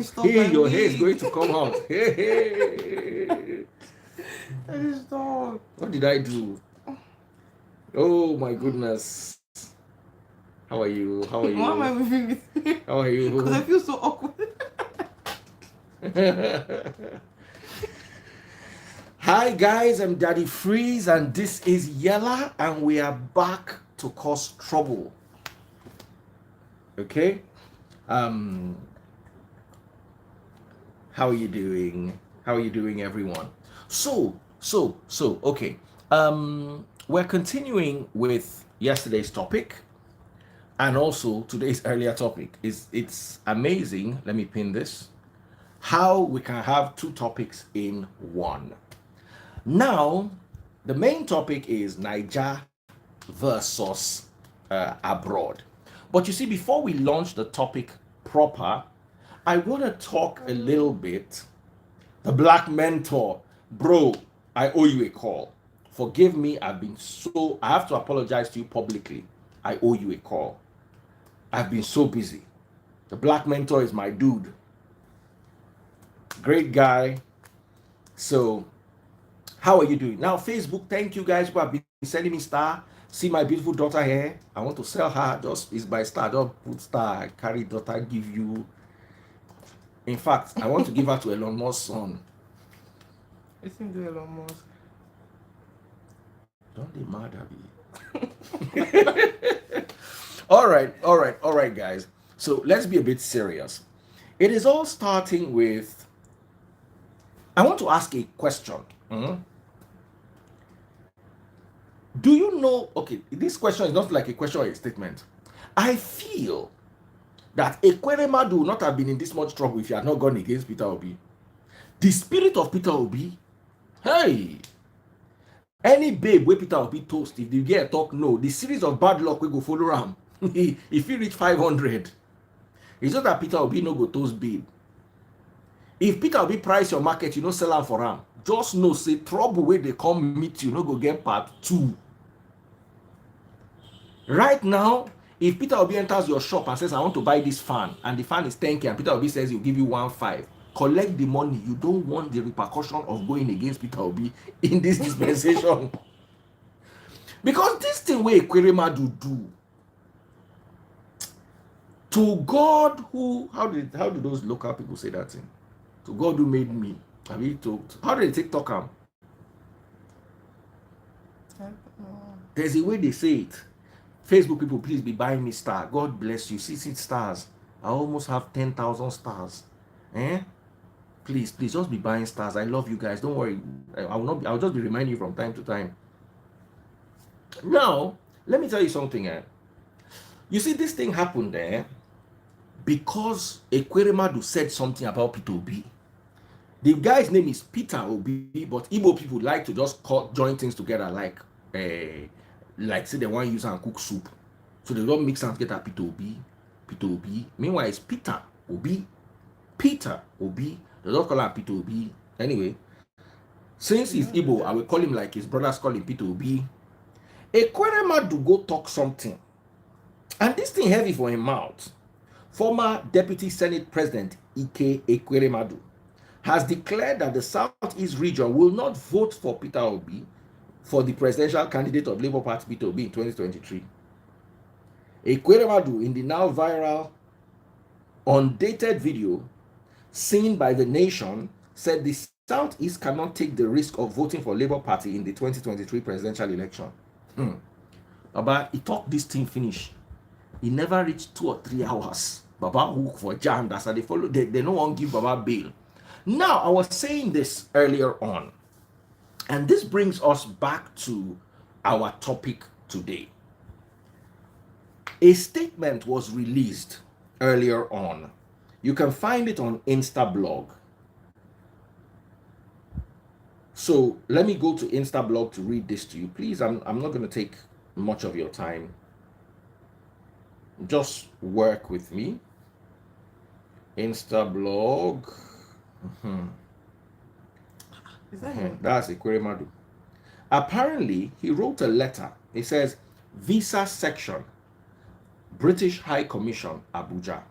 Stop Hey, your hair is wig. going to come out. Hey. Stop. What did I do? Oh my goodness. How are you? How are Why am you? I moving with you? How are Because I you? feel so awkward. Hi guys, I'm Daddy Freeze and this is Yella and we are back to cause trouble. Okay? Um how are you doing? How are you doing everyone? Okay. We're continuing with yesterday's topic and also today's earlier topic. It's amazing. Let me pin this. How we can have two topics in one. Now, the main topic is Naija versus abroad. But you see, before we launch the topic proper, I want to talk a little bit. The Black Mentor, bro, I owe you a call. Forgive me, I have to apologize to you publicly. I owe you a call. I've been so busy. The Black Mentor is my dude. Great guy. So, how are you doing? Now, Facebook, thank you guys who have been sending me star. See my beautiful daughter here. I want to sell her. Just it's by star. Don't put star. Carry daughter, give you. In fact, I want to give her to Elon Musk's son. It's him do Elon Musk. Don't be mad at me. All right, guys. So let's be a bit serious. It is all starting with. I want to ask a question. Do you know? Okay, this question is not like a question or a statement. I feel that Ekweremadu would not have been in this much trouble if he had not gone against Peter Obi. The spirit of Peter Obi, hey, any babe where Peter Obi toast, if you get a talk no, the series of bad luck will go follow him. If he reach 500, it's not that Peter Obi no go toast babe. If Peter Obi price your market, you no sell am for am. Just know say trouble where they come meet you, no go get part 2. Right now, if Peter Obi enters your shop and says, I want to buy this fan, and the fan is 10K, and Peter Obi says he'll give you 1.5, collect the money. You don't want the repercussion of going against Peter Obi in this dispensation. Because this thing where Ekweremadu do, to God who, how do those local people say that thing? To God who made me. Have you talked? How do they TikTok am? There's a way they say it. Facebook people, please be buying me star. God bless you. 16 stars. I almost have 10,000 stars. Please just be buying stars. I love you guys. Don't worry. I'll just be reminding you from time to time. Now, let me tell you something. You see, this thing happened there because Ekweremadu said something about Peter Obi. The guy's name is Peter Obi, but Igbo people like to just join things together like say they want to use and cook soup. So they don't mix and get a Peter Obi. Meanwhile, it's Peter Obi. Peter Obi. They don't call him Peter Obi. Anyway, since he's Igbo, I will call him like his brothers call him Peter Obi. Ekweremadu go talk something. And this thing heavy for him mouth. Former Deputy Senate President Ike Ekweremadu has declared that the Southeast region will not vote for Peter Obi for the presidential candidate of Labour Party Peter Obi in 2023. Ekweremadu, in the now viral undated video seen by The Nation, said the Southeast cannot take the risk of voting for Labour Party in the 2023 presidential election. Baba, he talked this thing finish. He never reached 2 or 3 hours. Baba hook for jam. That's how they follow. They don't want to give Baba bail. Now, I was saying this earlier on, and this brings us back to our topic today. A statement was released earlier on. You can find it on Instablog. So let me go to Instablog to read this to you. Please, I'm not going to take much of your time. Just work with me. Instablog. That's Ekweremadu. Apparently, he wrote a letter. It says, Visa Section, British High Commission, Abuja,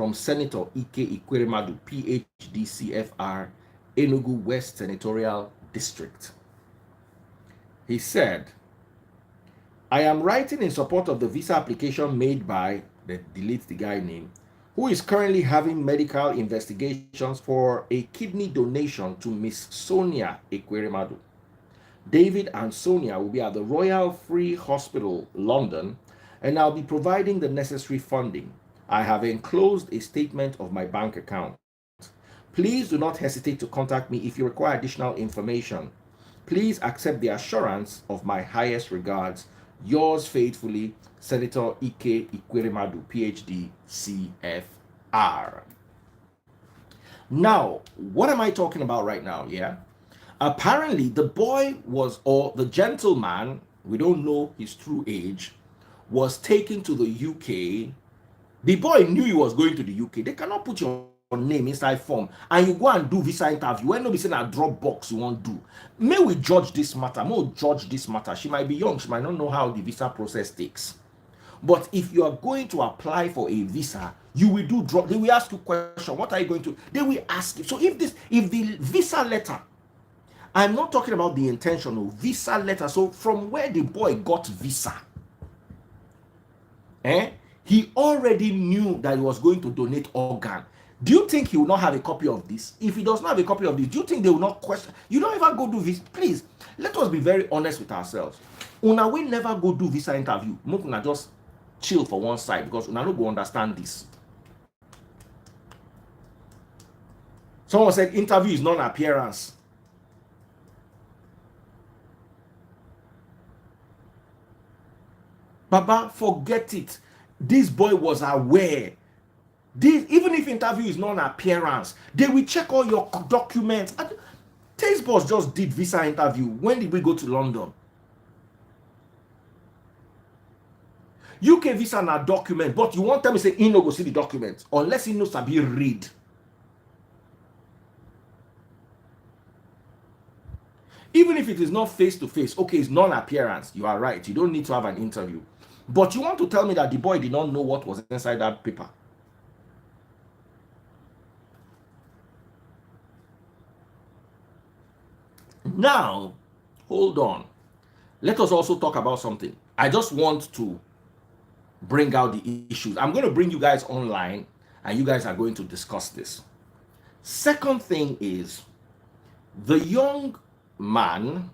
from Senator Ekweremadu, PhD, CFR, Enugu West Senatorial District. He said, I am writing in support of the visa application made by, delete the guy name, who is currently having medical investigations for a kidney donation to Miss Sonia Ekweremadu. David and Sonia will be at the Royal Free Hospital, London, and I'll be providing the necessary funding. I have enclosed a statement of my bank account. Please do not hesitate to contact me if you require additional information. Please accept the assurance of my highest regards. Yours faithfully, Senator Ekweremadu, PhD, CFR. Now, what am I talking about right now? Yeah. Apparently, the boy was, or the gentleman, we don't know his true age, was taken to the UK. The boy knew he was going to the UK. They cannot put your name inside form and you go and do visa interview. When nobody saying a drop box you won't do. May we judge this matter? May we judge this matter? She might be young. She might not know how the visa process takes. But if you are going to apply for a visa, you will do drop. They will ask you question. What are you going to? They will ask you. So if the visa letter, I'm not talking about the intentional visa letter. So from where the boy got visa, he already knew that he was going to donate organ. Do you think he will not have a copy of this? If he does not have a copy of this, do you think they will not question? You don't ever go do visa. Please, let us be very honest with ourselves. Una will never go do visa interview. Una just chill for one side because una no go understand this. Someone said interview is non-appearance. Baba, forget it. This boy was aware. Even if interview is non-appearance, they will check all your documents. Taste Boss just did visa interview. When did we go to London? UK visa na document, but you want them to say he no go see the document unless he knows sabi read. Even if it is not face-to-face, okay, it's non-appearance. You are right. You don't need to have an interview. But you want to tell me that the boy did not know what was inside that paper? Now, hold on. Let us also talk about something. I just want to bring out the issues. I'm going to bring you guys online and you guys are going to discuss this. Second thing is the young man.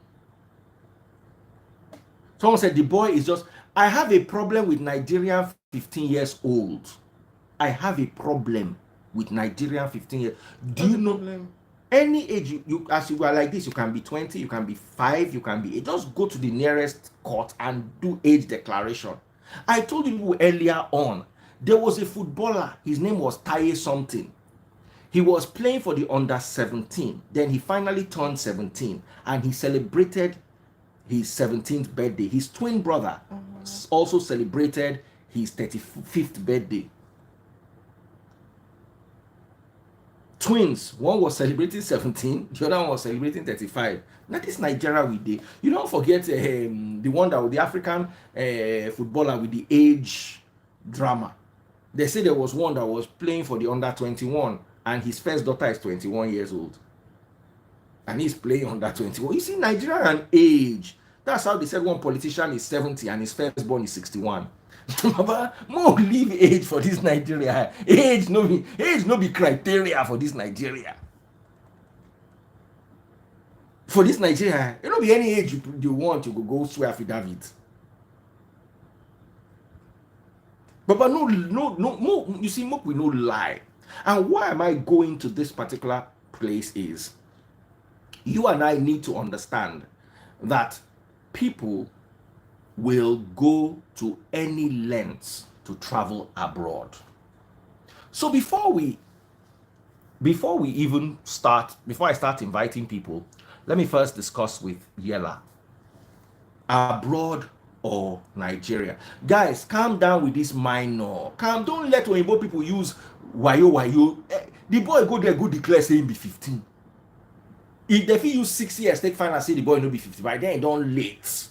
Someone said the boy is just, I have a problem with Nigerian 15 years old. I have a problem with Nigerian 15 years. Do you know any age you as you are like this, you can be 20, you can be 5, you can be 8. Just go to the nearest court and do age declaration. I told you earlier on, there was a footballer, his name was Taye something. He was playing for the under 17. Then he finally turned 17 and he celebrated his 17th birthday. His twin brother also celebrated his 35th birthday. Twins, one was celebrating 17, the other one was celebrating 35. Now this Nigeria we did. You don't forget the one that was the African footballer with the age drama. They say there was one that was playing for the under 21 and his first daughter is 21 years old. And he's playing under 21. You see, Nigeria and age. That's how they said one politician is 70 and his firstborn is 61. Baba, more leave age for this Nigeria. Age no be criteria for this Nigeria. For this Nigeria, it don't be any age you want, you go swear affidavit. Baba, no, you see, we no lie. And why am I going to this particular place is, you and I need to understand that people will go to any lengths to travel abroad. So before I start inviting people, let me first discuss with Yella. Abroad or Nigeria? Guys, calm down with this minor. Don't let Oyibo people use wayo. The boy go there, go declare say he be 15. If he use 6 years, take fine and say the boy no be 50. By then, he don't late.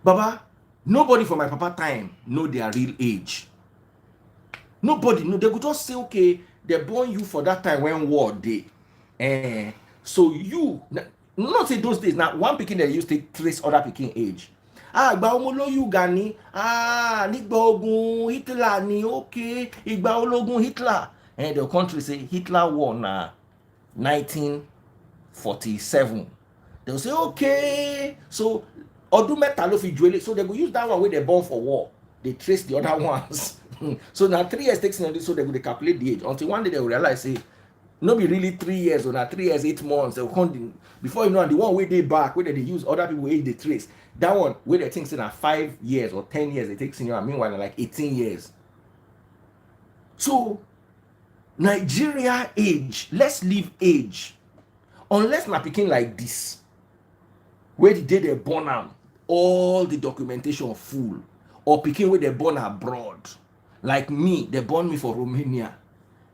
Baba, Nobody from my papa time know their real age. Nobody know. They could just say, okay, they born you for that time when war day. So you, not say those days, now one picking they used to trace other picking age. Ìgbà ológun Gani, nígbà ogun Hitler ni, okay, ìgbà ológun Hitler. And the country say Hitler won 1947. They'll say, okay, so ọdún mẹ́ta ló fi juele, so they go use that one where they born for war. They trace the other ones. So now 3 years takes in, so they go calculate the age until one day they will realize, say, no be really 3 years or now 3 years 8 months. They will come, before you know, the one where they back, where they use other people age they trace. That one where they think in 5 years or 10 years they take senior, and meanwhile like 18 years. So Nigeria age, let's leave age, unless na picking like this, where the day they born am, all the documentation full, or picking where they born abroad, like me, they born me for Romania.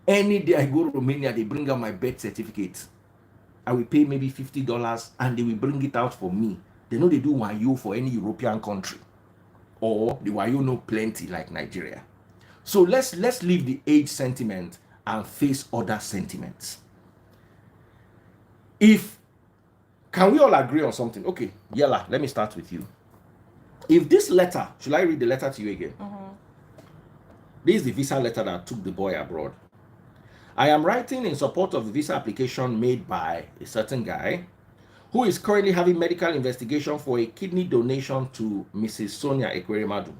Any day I go to Romania, they bring out my birth certificate. I will pay maybe $50 and they will bring it out for me. They know they do wayo for any European country, or the wayo know plenty like Nigeria. So let's leave the age sentiment and face other sentiments. Can we all agree on something? Okay, Yella, let me start with you. If this letter, should I read the letter to you again? This is the visa letter that took the boy abroad. I am writing in support of the visa application made by a certain guy who is currently having medical investigation for a kidney donation to Mrs. Sonia Ekweremadu.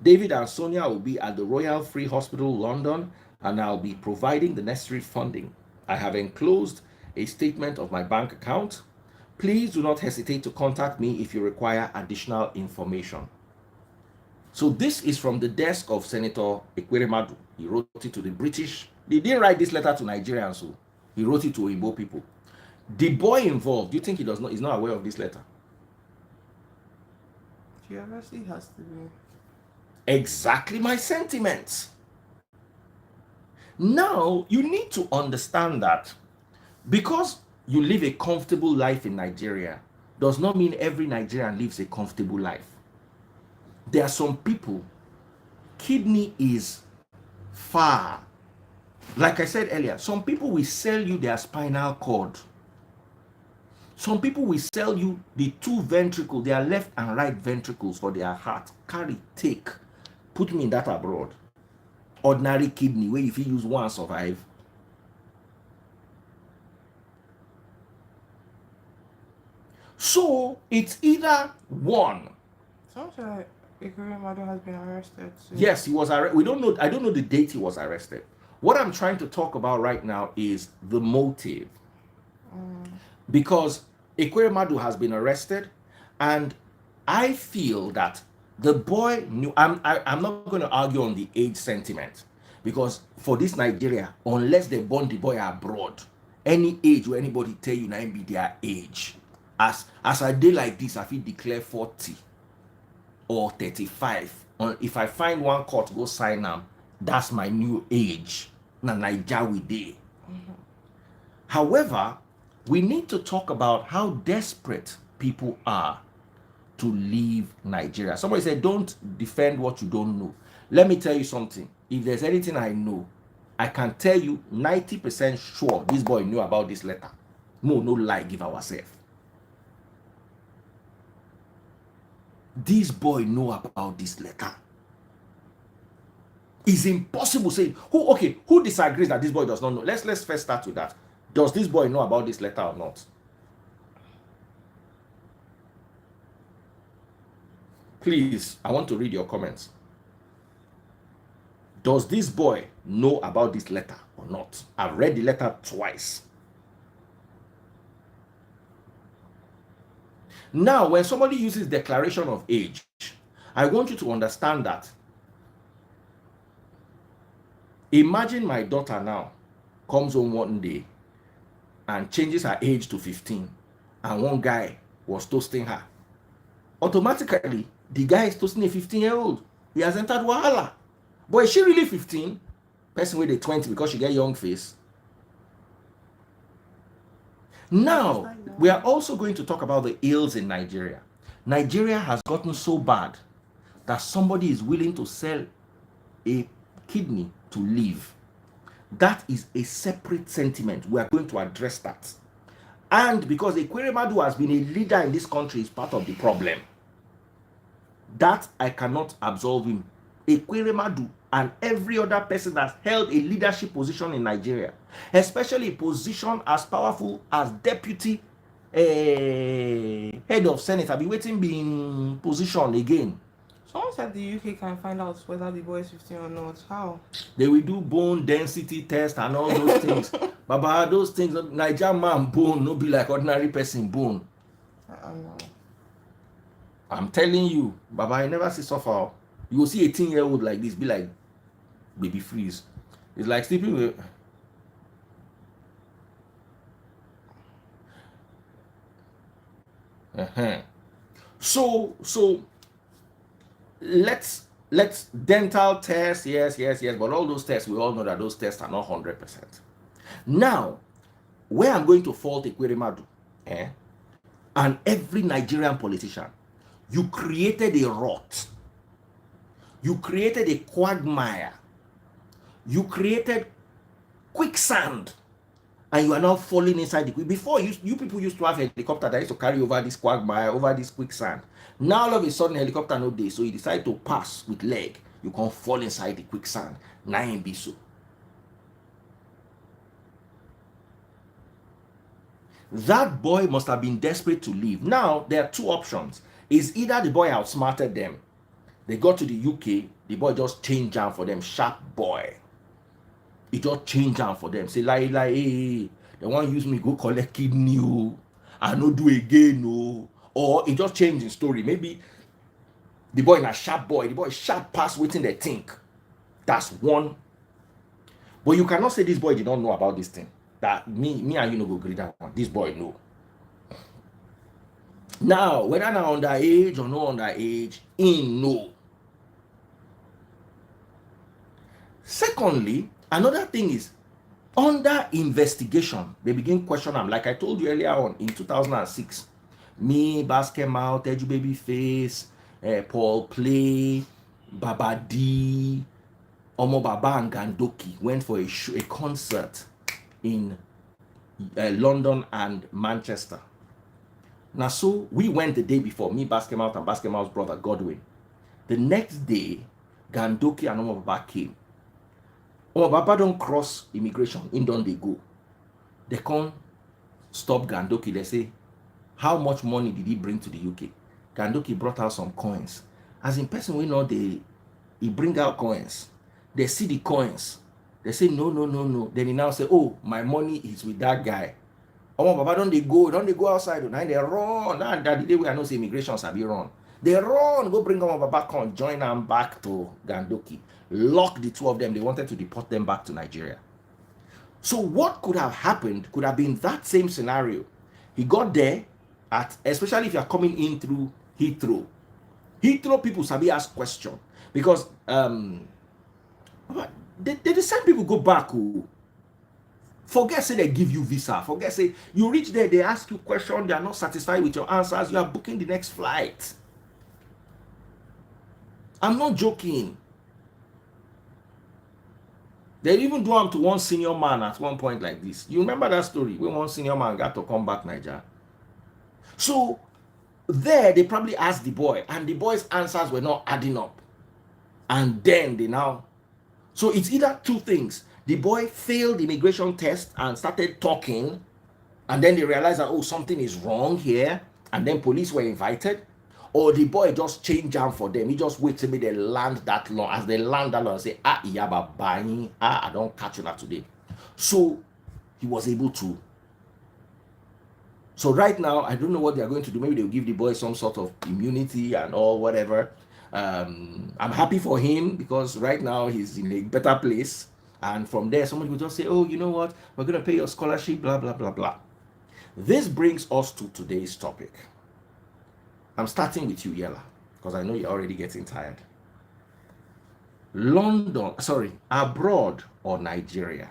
David and Sonia will be at the Royal Free Hospital, London, and I'll be providing the necessary funding. I have enclosed a statement of my bank account. Please do not hesitate to contact me if you require additional information. So this is from the desk of Senator Ekweremadu. He wrote it to the British. They didn't write this letter to Nigerians, so he wrote it to Igbo people. The boy involved, do you think he's not aware of this letter? He obviously has to be. Exactly my sentiments. Now, you need to understand that because you live a comfortable life in Nigeria does not mean every Nigerian lives a comfortable life. There are some people, kidney is far. Like I said earlier, some people will sell you their spinal cord. Some people will sell you the 2 ventricles, their left and right ventricles for their heart. Carry, take, put me in that abroad. Ordinary kidney, where if you use one, survive. So it's either one. Sounds like Ekweremadu has been arrested. So. Yes, he was arrested. We don't know. I don't know the date he was arrested. What I'm trying to talk about right now is the motive, because Ekweremadu has been arrested, and I feel that the boy knew. I'm not going to argue on the age sentiment, because for this Nigeria, unless they born the boy abroad, any age where anybody tell you now be their age. As a day like this, I feel declare 40 or 35. If I find one court go sign them, that's my new age. Na Naija we dey. However, we need to talk about how desperate people are to leave Nigeria. Somebody said, don't defend what you don't know. Let me tell you something. If there's anything I know, I can tell you 90% sure this boy knew about this letter. No lie, give ourselves. This boy know about this letter. It's impossible saying who disagrees that this boy does not know. Let's first start with that. Does this boy know about this letter or not? Please, I want to read your comments. Does this boy know about this letter or not? I've read the letter twice. Now, when somebody uses declaration of age, I want you to understand that. Imagine my daughter now comes home one day and changes her age to 15, and one guy was toasting her. Automatically, the guy is toasting a 15-year-old. He has entered wahala. But is she really 15? Person with a 20 because she get young face. Now, we are also going to talk about the ills in Nigeria. Nigeria has gotten so bad that somebody is willing to sell a kidney to live. That is a separate sentiment. We are going to address that. And because Ekweremadu has been a leader in this country is part of the problem. That I cannot absolve him. Ekweremadu and every other person that's held a leadership position in Nigeria, especially a position as powerful as deputy head of Senate, I'll be waiting being position again. Someone said the UK can find out whether the boy is 15 or not. How? They will do bone density test and all those things. Baba, those things, Naija man bone no be like ordinary person bone. No. I'm telling you, Baba, I never see suffer. You will see 18-year-old like this, be like baby freeze. It's like sleeping with. So let's dental tests, yes, but all those tests, we all know that those tests are not 100%. Now, where I'm going to fault Ekweremadu, and every Nigerian politician, you created a rot, you created a quagmire, you created quicksand, and you are now falling inside the quicksand. Before, you people used to have a helicopter that used to carry over this quagmire, over this quicksand. Now all of a sudden helicopter no day, so you decide to pass with leg. You can't fall inside the quicksand. Now it be so. That boy must have been desperate to leave. Now there are two options. Is either the boy outsmarted them. They got to the UK, the boy just changed down for them, sharp boy. He just changed down for them. Say like, hey, they want to use me go collect kidney, I no do again, no. Or he just changed his story. Maybe the boy is a sharp boy. The boy is sharp past waiting they think. That's one. But you cannot say this boy did not know about this thing. That me and you no go agree that one. This boy know. Now, whether now underage or no underage, he know. Secondly, another thing is, under investigation, they begin question him. Like I told you earlier on in 2006, me, Basketmouth, Teju Babyface, Paul Play, Baba D, Omo Baba and Gandoki went for a concert in London and Manchester. Now, so we went the day before, me, Basketmouth, and Basketmouth's brother Godwin. The next day, Gandoki and Omo Baba came. Omo Baba don't cross immigration, in don't they go. They can't stop Gandoki. They say, how much money did he bring to the UK? Gandoki brought out some coins. As in person, we know he bring out coins. They see the coins. They say, no. Then he now say, oh, my money is with that guy. Oh, Baba, don't they go outside? Now they run. Now that the day we are not say immigration sabi run. They run, go bring Omo Baba, come join them back to Gandoki. Lock the two of them. They wanted to deport them back to Nigeria. So what could have happened could have been that same scenario. He got there, especially if you are coming in through Heathrow. Heathrow people sabi ask question because they send people go back who forget say they give you visa, forget say you reach there, they ask you question, they are not satisfied with your answers, you are booking the next flight. I'm not joking. They even do them to one senior man at one point like this. You remember that story when one senior man got to come back Nigeria? So there they probably asked the boy, and the boy's answers were not adding up. And then they now, so it's either two things. The boy failed the immigration test and started talking, and then they realized that, oh, something is wrong here, and then police were invited, or the boy just changed down for them. He just waits till they land that long. As they land that long, and say, Iyaba buying, I don't catch you that today. So he was able to. So right now, I don't know what they are going to do. Maybe they'll give the boy some sort of immunity and all, whatever. I'm happy for him because right now he's in a better place. And from there, somebody will just say, oh, you know what? We're going to pay your scholarship, blah, blah, blah, blah. This brings us to today's topic. I'm starting with you, Yella, because I know you're already getting tired. Abroad or Nigeria?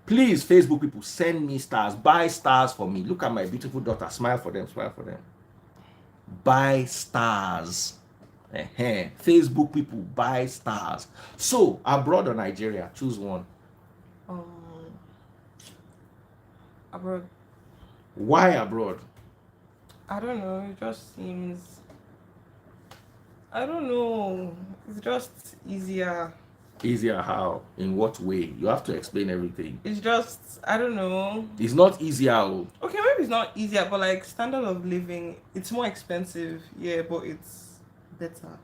Please, Facebook people, send me stars. Buy stars for me. Look at my beautiful daughter. Smile for them. Smile for them. Buy stars. Facebook people buy stars. So abroad or Nigeria, choose one. Um, abroad. Why abroad? I don't know. It just seems. I don't know. It's just easier. Easier how? In what way? You have to explain everything. It's just I don't know. It's not easier. Oh. Okay, maybe it's not easier, but like standard of living, it's more expensive. Yeah, but it's better.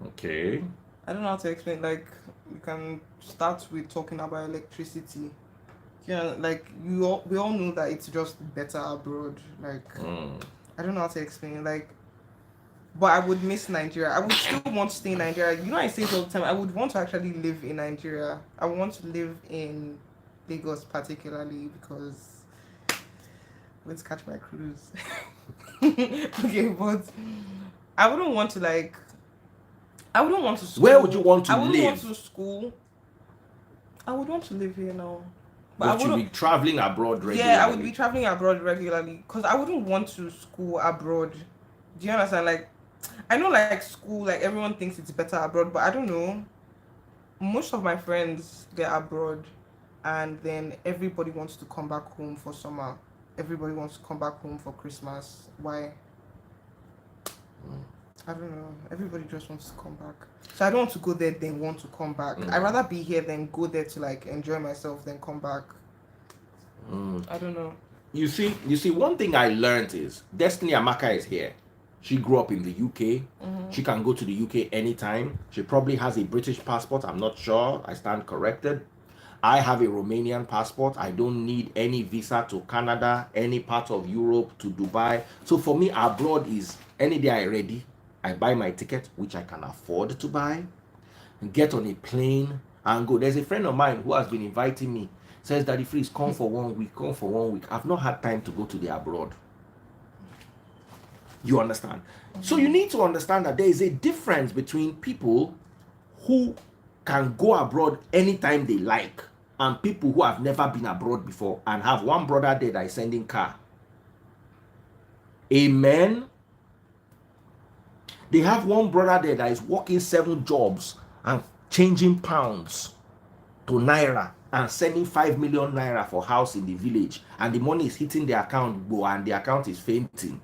Okay. I don't know how to explain. Like we can start with talking about electricity. Yeah, like we all know that it's just better abroad. Like I don't know how to explain. Like, but I would miss Nigeria. I would still want to stay in Nigeria. You know, I say it all the time. I would want to actually live in Nigeria. I would want to live in Lagos particularly because let's catch my cruise. Okay, but I wouldn't want to like. I wouldn't want to school. Where would you want to I wouldn't live? want to school. I would want to live here now. But you'd be traveling abroad regularly. Yeah, I would be traveling abroad regularly because I wouldn't want to school abroad. Do you understand? Like, I know like school, like everyone thinks it's better abroad, but I don't know. Most of my friends, they're abroad, and then everybody wants to come back home for summer. Everybody wants to come back home for Christmas. Why? I don't know. Everybody just wants to come back. So I don't want to go there then want to come back. I'd rather be here than go there to like enjoy myself than come back. I don't know. You see, one thing I learned is Destiny Amaka is here. She grew up in the UK. She can go to the UK anytime. She probably has a British passport. I'm not sure. I stand corrected. I have a Romanian passport. I don't need any visa to Canada, any part of Europe, to Dubai. So for me, abroad is any day I'm ready. I buy my ticket, which I can afford to buy, get on a plane and go. There's a friend of mine who has been inviting me. Says, Daddy Freeze, come for 1 week, come for 1 week. I've not had time to go to the abroad. You understand? So you need to understand that there is a difference between people who can go abroad anytime they like and people who have never been abroad before and have one brother there that is sending car. Amen. They have one brother there that is working 7 jobs and changing pounds to naira and sending 5 million naira for house in the village, and the money is hitting the account and the account is fainting.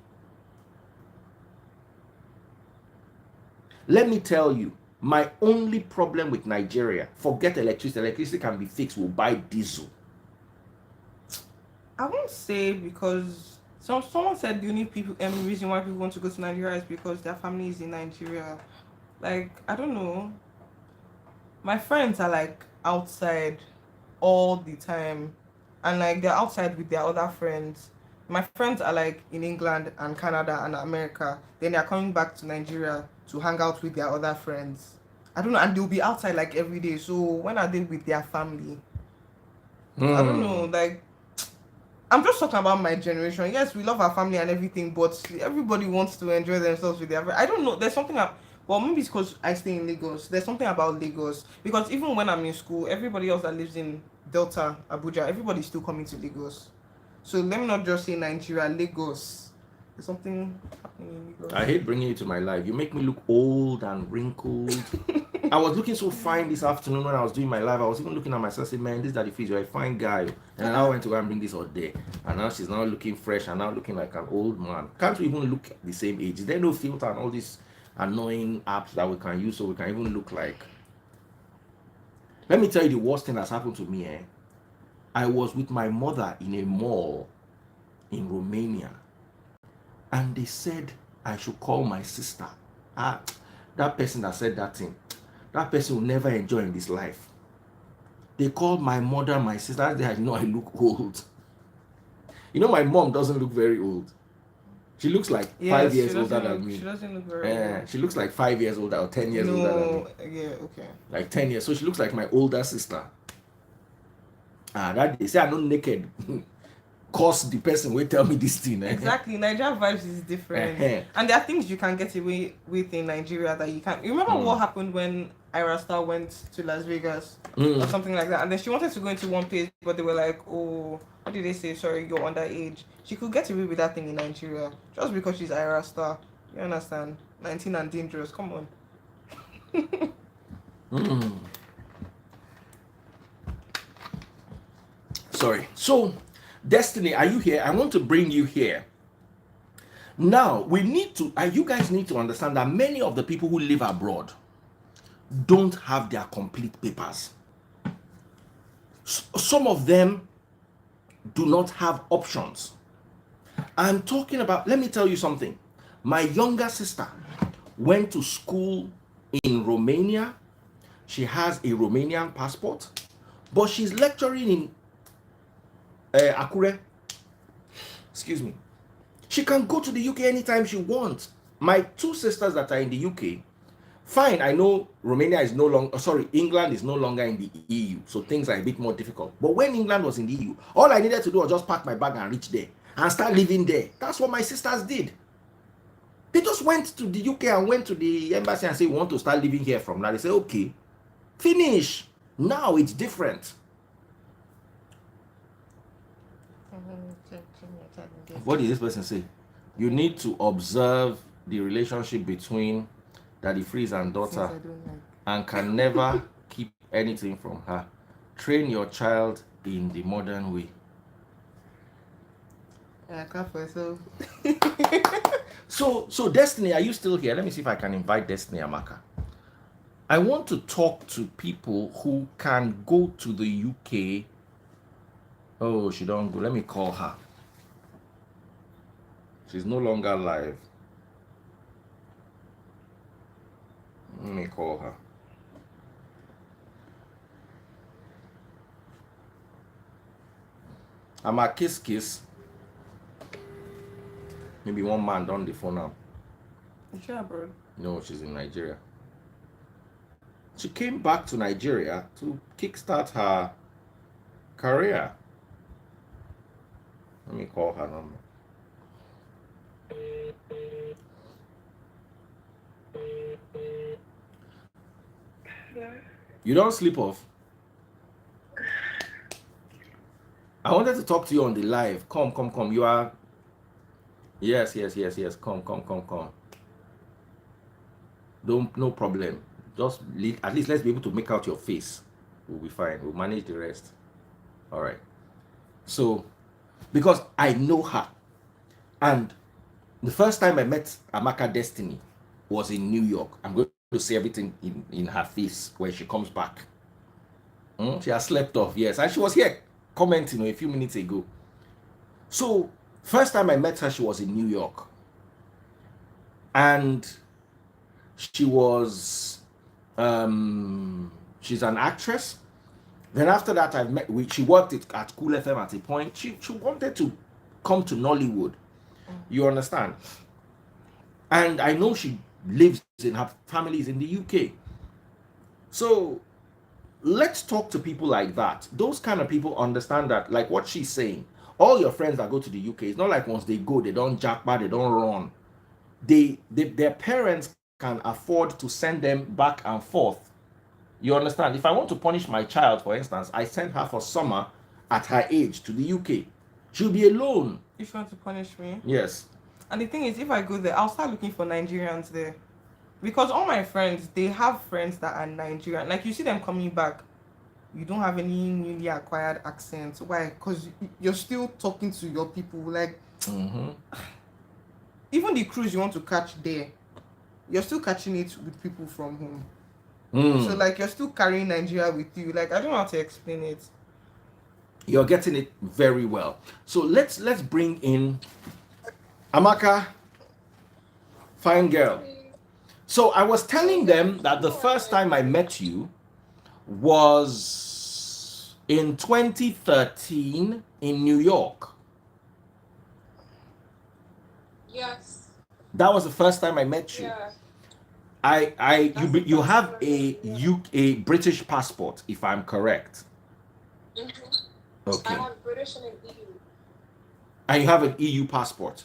Let me tell you, my only problem with Nigeria, forget electricity. Electricity can be fixed. We'll buy diesel. I won't say because someone said the only reason why people want to go to Nigeria is because their family is in Nigeria. Like, I don't know. My friends are like outside all the time, and like they're outside with their other friends. My friends are like in England and Canada and America. Then they're coming back to Nigeria to hang out with their other friends. I don't know, and they'll be outside like every day. So when are they with their family? I don't know. Like, I'm just talking about my generation. Yes, we love our family and everything, but everybody wants to enjoy themselves with their. I don't know. There's something up. Well, maybe it's because I stay in Lagos. There's something about Lagos because even when I'm in school, everybody else that lives in Delta, Abuja, everybody's still coming to Lagos. So let me not just say Nigeria, Lagos. There's something happening in Lagos. I hate bringing you to my life. You make me look old and wrinkled. I was looking so fine this afternoon when I was doing my live. I was even looking at myself saying, man, this Daddy Freeze, you're a fine guy. And I went to go and bring this all day. And now she's now looking fresh and now looking like an old man. Can't we even look the same age? Is there no filter and all these annoying apps that we can use so we can even look like? Let me tell you the worst thing that's happened to me. I was with my mother in a mall in Romania. And they said I should call my sister. That person that said that thing, that person will never enjoy in this life. They called my mother, my sister. They know I look old. You know, my mom doesn't look very old. She looks like 5 years older than me. She doesn't look very old. She looks like 5 years older or 10 years older than me. Yeah, okay. Like 10 years. So she looks like my older sister. That they say I'm not naked. Cause the person will tell me this thing. Exactly. Nigerian vibes is different. And there are things you can get away with in Nigeria that you can't. You remember what happened when Ira Star went to Las Vegas or something like that? And then she wanted to go into one place, but they were like, oh, what did they say? Sorry, you're underage. She could get away with that thing in Nigeria just because she's Ira Star. You understand? 19 and dangerous. Come on. Sorry. So, Destiny, are you here? I want to bring you here. Now, we need to, you guys need to understand that many of the people who live abroad don't have their complete papers. Some of them do not have options. I'm talking about, let me tell you something. My younger sister went to school in Romania. She has a Romanian passport, but she's lecturing in Akure. Excuse me. She can go to the UK anytime she wants. My two sisters that are in the UK, fine, I know Romania is no longer, England is no longer in the EU, so things are a bit more difficult. But when England was in the EU, all I needed to do was just pack my bag and reach there and start living there. That's what my sisters did. They just went to the UK and went to the embassy and said, we want to start living here from now. They say, okay, finish. Now it's different. What did this person say? You need to observe the relationship between Daddy Freeze and daughter and can never keep anything from her. Train your child in the modern way. I clap for yourself. So Destiny, are you still here? Let me see if I can invite Destiny Amaka. I want to talk to people who can go to the UK. Oh, she don't go. Let me call her. She's no longer live. Let me call her. I'm a kiss. Maybe one man on the phone now. Is she abroad? No, she's in Nigeria. She came back to Nigeria to kickstart her career. Let me call her number. Yeah. You don't sleep off. I wanted to talk to you on the live. Come. You are. Yes. Come. No problem. Just at least let's be able to make out your face. We'll be fine. We'll manage the rest. All right. So, because I know her, and the first time I met Amaka Destiny was in New York. I'm going to see everything in her face when she comes back. She has slept off, yes, and she was here commenting a few minutes ago. So, first time I met her, she was in New York, and she was she's an actress. Then after that, she worked at Cool FM at a point. She wanted to come to Nollywood. You understand? And I know she lives in her family's in the UK. So let's talk to people like that. Those kind of people understand that, like what she's saying. All your friends that go to the UK, it's not like once they go, they don't jackpot, they don't run. Their parents can afford to send them back and forth. You understand? If I want to punish my child, for instance, I send her for summer at her age to the UK. She'll be alone. If you want to punish me? Yes. And the thing is, if I go there, I'll start looking for Nigerians there. Because all my friends, they have friends that are Nigerian. Like, you see them coming back, you don't have any newly acquired accent. Why? Because you're still talking to your people. Like, even the cruise you want to catch there, you're still catching it with people from home. So, like, you're still carrying Nigeria with you. Like, I don't know how to explain it. You're getting it very well. So let's bring in Amaka, fine girl. So I was telling them that the first time I met you was in 2013 in New York. Yes. That was the first time I met you. Yeah. You have a British passport, if I'm correct. Okay. I have British and an EU. And you have an EU passport.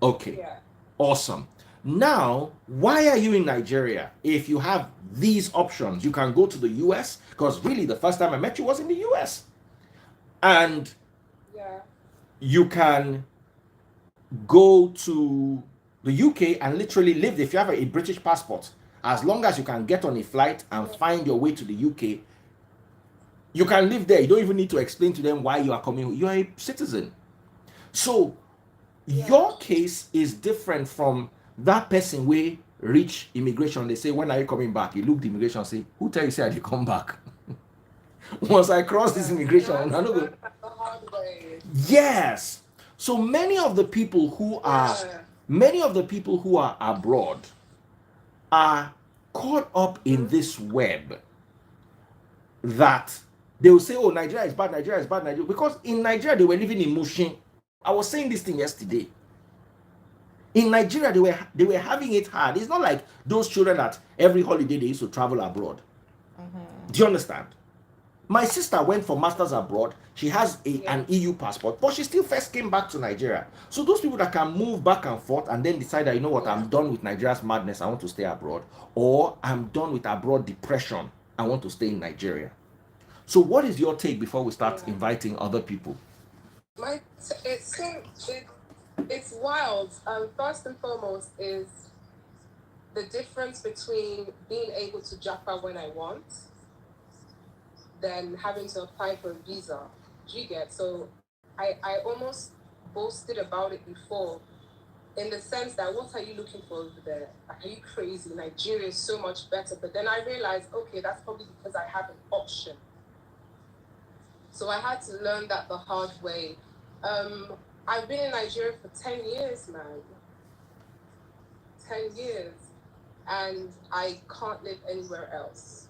Okay. Yeah. Awesome. Now, why are you in Nigeria? If you have these options, you can go to the US, because really the first time I met you was in the US. And yeah, you can go to the UK and literally live. If you have a British passport, as long as you can get on a flight and find your way to the UK, you can live there. You don't even need to explain to them why you are coming. You are a citizen. So your case is different from that person where reach immigration. They say, when are you coming back? You look the immigration, say, who tell you say I dey come back? Once I cross this immigration, I don't go. Yes. So many of the people who are abroad are caught up in this web that they will say, oh, Nigeria is bad, Nigeria, because in Nigeria they were living in Mushin. I was saying this thing yesterday. In Nigeria they were having it hard. It's not like those children that every holiday they used to travel abroad. Do you understand? My sister went for masters abroad. She has an EU passport, but she still first came back to Nigeria. So those people that can move back and forth and then decide that, you know what, I'm done with Nigeria's madness, I want to stay abroad, or I'm done with abroad depression, I want to stay in Nigeria. So what is your take before we start inviting other people? It's wild. First and foremost is the difference between being able to japa when I want than having to apply for a visa. Do you get? So I almost boasted about it before, in the sense that, what are you looking for over there? Are you crazy? Nigeria is so much better. But then I realized, okay, that's probably because I have an option. So I had to learn that the hard way. I've been in Nigeria for 10 years, man. 10 years. And I can't live anywhere else.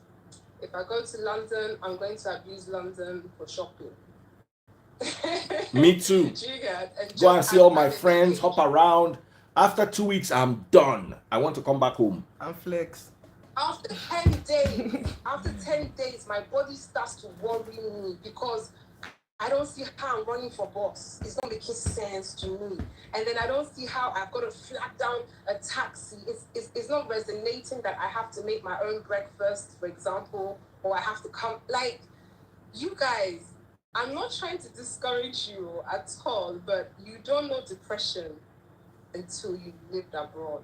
If I go to London, I'm going to abuse London for shopping. Me too. Go and see all my friends, hop around. After 2 weeks, I'm done. I want to come back home. And flex. After 10 days, my body starts to worry me because I don't see how I'm running for boss. It's not making sense to me. And then I don't see how I've got to flag down a taxi. It's not resonating that I have to make my own breakfast, for example, or I have to come. Like, you guys, I'm not trying to discourage you at all, but you don't know depression until you lived abroad.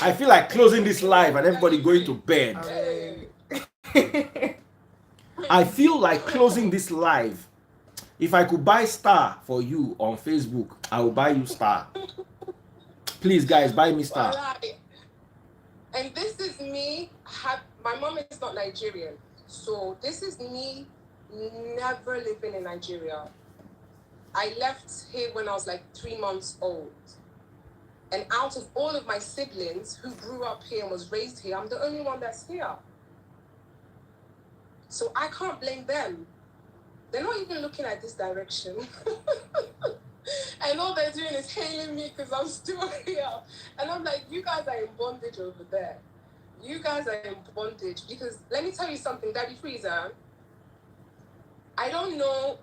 I feel like closing this live and everybody going to bed. I feel like closing this live. If I could buy star for you on Facebook, I will buy you star. Please, guys, buy me star. And this is me. My mom is not Nigerian, so this is me never living in Nigeria. I left here when I was like 3 months old. And out of all of my siblings who grew up here and was raised here, I'm the only one that's here. So I can't blame them. They're not even looking at this direction. And all they're doing is hailing me because I'm still here. And I'm like, you guys are in bondage over there. You guys are in bondage. Because let me tell you something, Daddy Freezer. I don't know.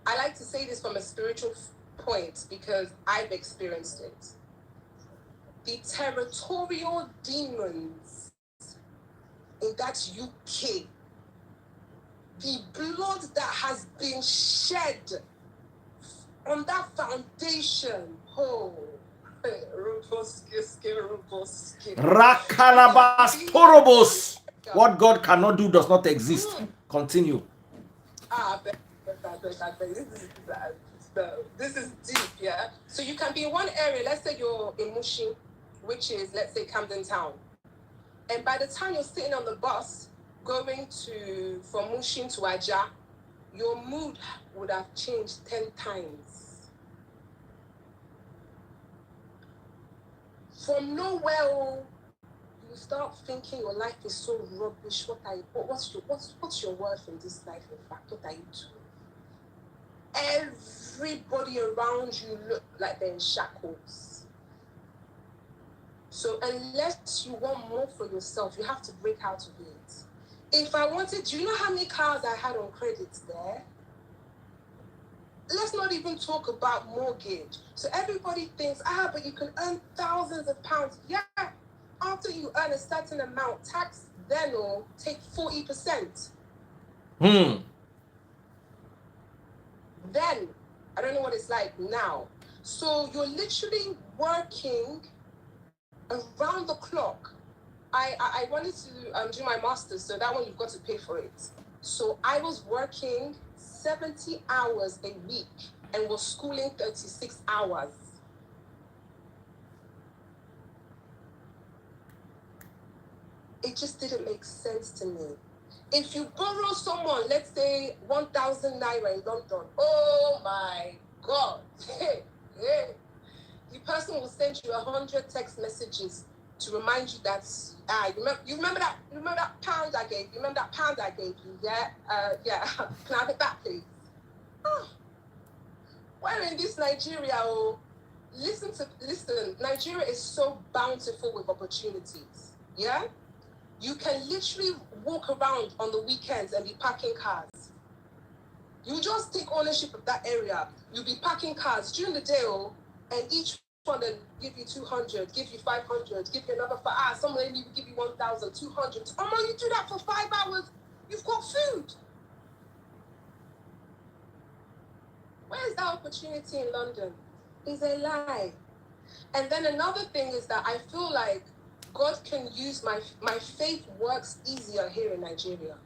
I like to say this from a spiritual point because I've experienced it. The territorial demons in that UK, the blood that has been shed on that foundation, Rakalabas Torobos. What God cannot do does not exist. Continue. This is deep, yeah? So you can be in one area, let's say you're in Mushin, which is, let's say, Camden Town. And by the time you're sitting on the bus going from Mushin to Aja, your mood would have changed 10 times. From nowhere, you start thinking your life is so rubbish. What's your worth in this life, in fact? What are you doing? Everybody around you look like they're in shackles. So unless you want more for yourself, you have to break out of it. If I wanted, do you know how many cars I had on credit there? Let's not even talk about mortgage. So everybody thinks, but you can earn thousands of pounds. Yeah, after you earn a certain amount, tax then will take 40%. Then I don't know what it's like now. So you're literally working around the clock. I wanted to do my master's, so that one you've got to pay for it. So I was working 70 hours a week and was schooling 36 hours. It just didn't make sense to me. If you borrow someone, let's say 1,000 naira in London, oh my God, the person will send you 100 text messages to remind you that you remember that pound I gave you. Remember that pound I gave you? Yeah, Can I have it back, please? Oh. We're in this Nigeria. Oh, listen. Nigeria is so bountiful with opportunities. Yeah. You can literally walk around on the weekends and be parking cars. You just take ownership of that area. You'll be parking cars during the day, and each one will give you 200, give you 500, give you another 5. Someone will give you 1,000, 200. Oh no, you do that for 5 hours, you've got food. Where's that opportunity in London? It's a lie. And then another thing is that I feel like God can use my faith works easier here in Nigeria.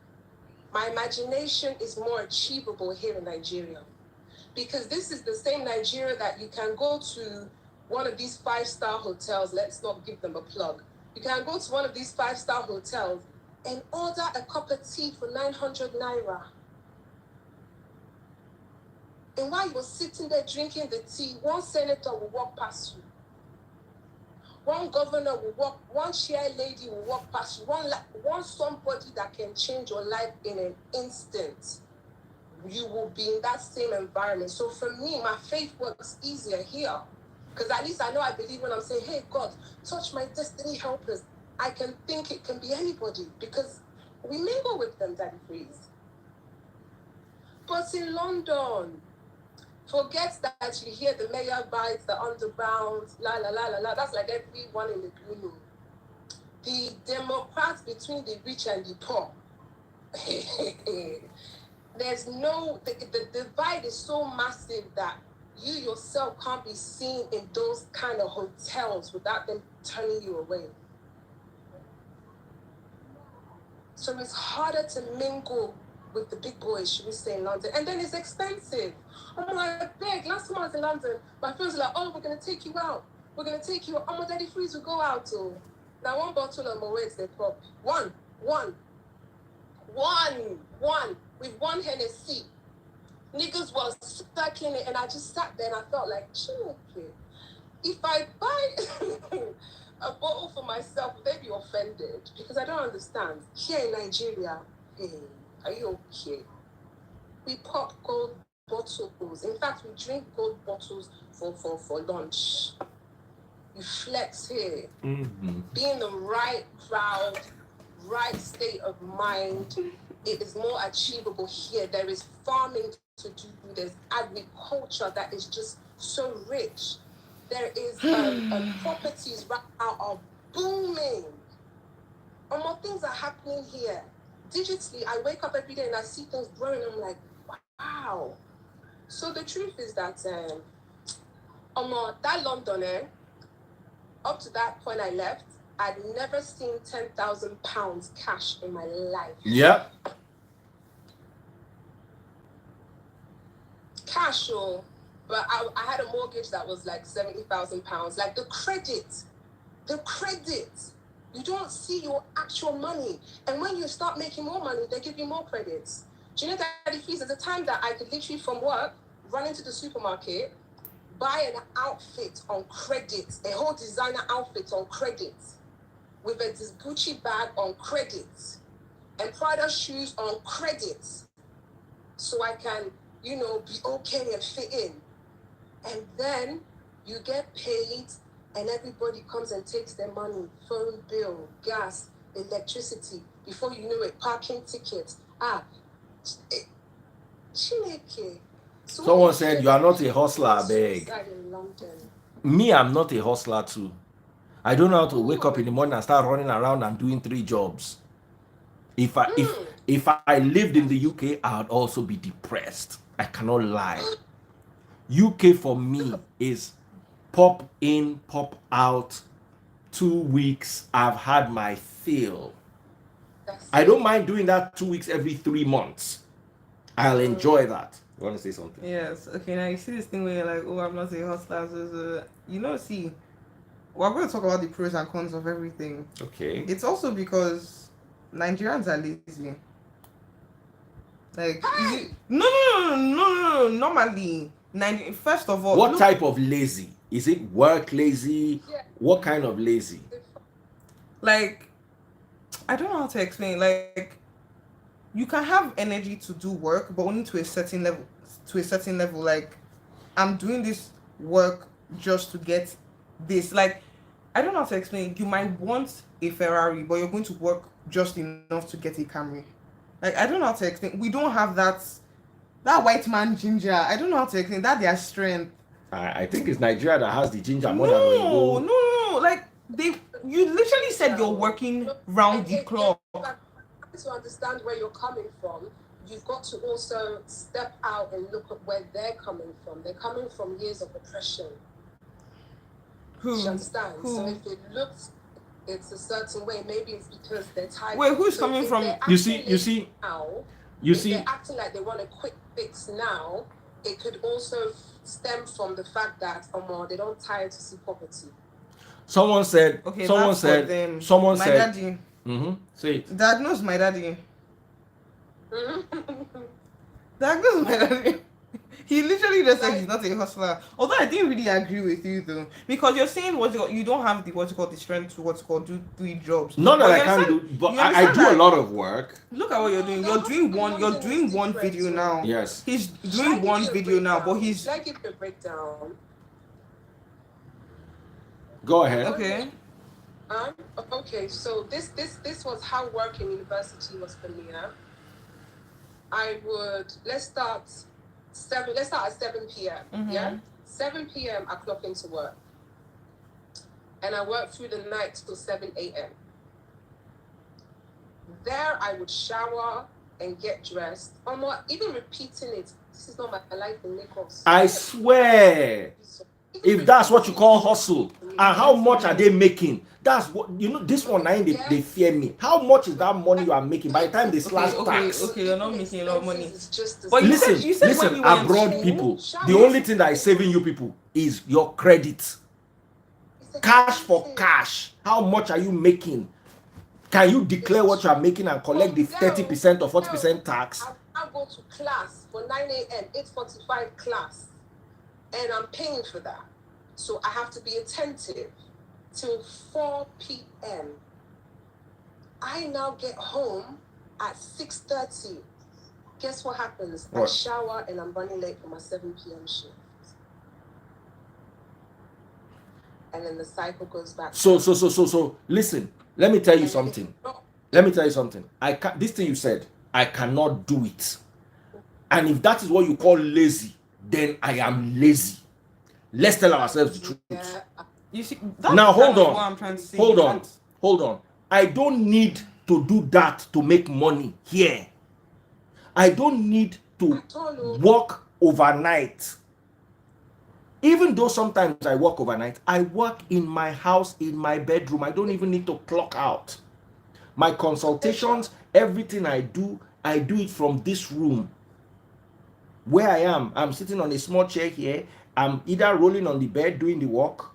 My imagination is more achievable here in Nigeria. Because this is the same Nigeria that you can go to one of these 5-star hotels. Let's not give them a plug. You can go to one of these 5-star hotels and order a cup of tea for 900 naira. And while you're sitting there drinking the tea, one senator will walk past you. One governor will walk, one chair lady will walk past you, one somebody that can change your life in an instant. You will be in that same environment. So for me, my faith works easier here. Because at least I know I believe when I'm saying, hey, God, touch my destiny helpers. I can think it can be anybody because we mingle with them, Daddy Freeze. But in London, forget that you hear the mayor bites, the underground, la la la la la. That's like everyone in the green. The Democrats between the rich and the poor. There's no, the divide is so massive that you yourself can't be seen in those kind of hotels without them turning you away. So it's harder to mingle with the big boys, should we say, in London. And then it's expensive. I'm like, beg. Last time I was in London, my friends were like, oh, we're going to take you out. We're going to take you out. Oh, my Daddy Freeze will go out too. Now, one bottle of my weights, they pop. One. With one Hennessy. Niggas was circling it, and I just sat there and I felt like, okay. If I buy a bottle for myself, they'd be offended because I don't understand. Here in Nigeria, hey, are you okay? We pop gold bottles. In fact, we drink gold bottles for lunch. You flex here. Mm-hmm. Be in the right crowd, right state of mind. It is more achievable here. There is farming to do. There's agriculture that is just so rich. There is properties right now are booming. And more things are happening here. Digitally, I wake up every day and I see things growing. I'm like, wow. So the truth is that that London, up to that point I left, I'd never seen £10,000 cash in my life. Yep. Cash, but I had a mortgage that was like £70,000. Like the credit. You don't see your actual money. And when you start making more money, they give you more credits. Do you know that there's a time that I could literally from work run into the supermarket, buy an outfit on credit, a whole designer outfit on credit, with this Gucci bag on credit, and Prada shoes on credit, so I can, be okay and fit in. And then you get paid, and everybody comes and takes their money, phone bill, gas, electricity. Before you know it, parking tickets. Chineke. Someone said you are not a hustler, beg. Me, I'm not a hustler too. I don't know how to wake up in the morning and start running around and doing 3 jobs. If I lived in the UK, I would also be depressed. I cannot lie. UK for me is pop in, pop out. 2 weeks, I've had my fill. I don't mind doing that 2 weeks every 3 months. I'll enjoy that. You want to say something? Yes. Okay. Now you see this thing where you're like, oh, I'm not a hustler. See, we're going to talk about the pros and cons of everything. Okay. It's also because Nigerians are lazy. Like, no. Normally, first of all, what type of lazy? Is it work lazy? Yeah. What kind of lazy? Like, I don't know how to explain. Like, you can have energy to do work, but only to a certain level. Like, I'm doing this work just to get this. Like, I don't know how to explain. You might want a Ferrari, but you're going to work just enough to get a Camry. Like, I don't know how to explain. We don't have that white man ginger. I don't know how to explain that. Their strength. I think it's Nigeria that has the ginger more than Oyibo. No. Like, you literally said you're working round the clock. To understand where you're coming from, you've got to also step out and look at where they're coming from. They're coming from years of oppression. Do you understand? So if it looks it's a certain way, maybe it's because they're tired. Wait, who's coming from? You see, they're acting like they want a quick fix now. It could also stem from the fact that they don't tire to see poverty. Someone said. Okay, someone said. My daddy. Say it. Diagnose my daddy. Diagnose my daddy. He literally just said he's not a hustler. Although I didn't really agree with you though, because you're saying you don't have the strength to do 3 jobs. Not that I can't do, but I do a lot of work. Look at what you're doing. You're doing one video now. Yes. He's doing one video now, but he's. Should I give you a breakdown? Go ahead. Okay. Okay. So this was how work in university was for me. I would let's start at 7 p.m. Mm-hmm. Yeah, 7 p.m. I clock into work, and I work through the night till 7 a.m. There, I would shower and get dressed. I'm not even repeating it. This is not my life in Lagos. I swear, if that's what you call hustle, and how much are they making? That's what this one. They fear me. How much is that money you are making by the time they slash tax? Okay, you're not making a lot of money. But listen, abroad people, the only thing that is saving you people is your credit. Cash for cash. How much are you making? Can you declare what you are making and collect the 30% or 40% tax? I go to class for 9 a.m., 8:45 class, and I'm paying for that. So I have to be attentive till 4 p.m. I now get home at 6:30. Guess what happens? What? I shower and I'm running late for my 7 p.m. shift. And then the cycle goes back. So listen, let me tell you something. This thing you said, I cannot do it. And if that is what you call lazy, then I am lazy. Let's tell ourselves the truth. Yeah. You see, Now hold on. What I'm trying to say. Hold on. I don't need to do that to make money here. I don't need to work overnight. Even though sometimes I work overnight, I work in my house, in my bedroom. I don't even need to clock out. My consultations, everything I do it from this room. Where I am, I'm sitting on a small chair here. I'm either rolling on the bed doing the work,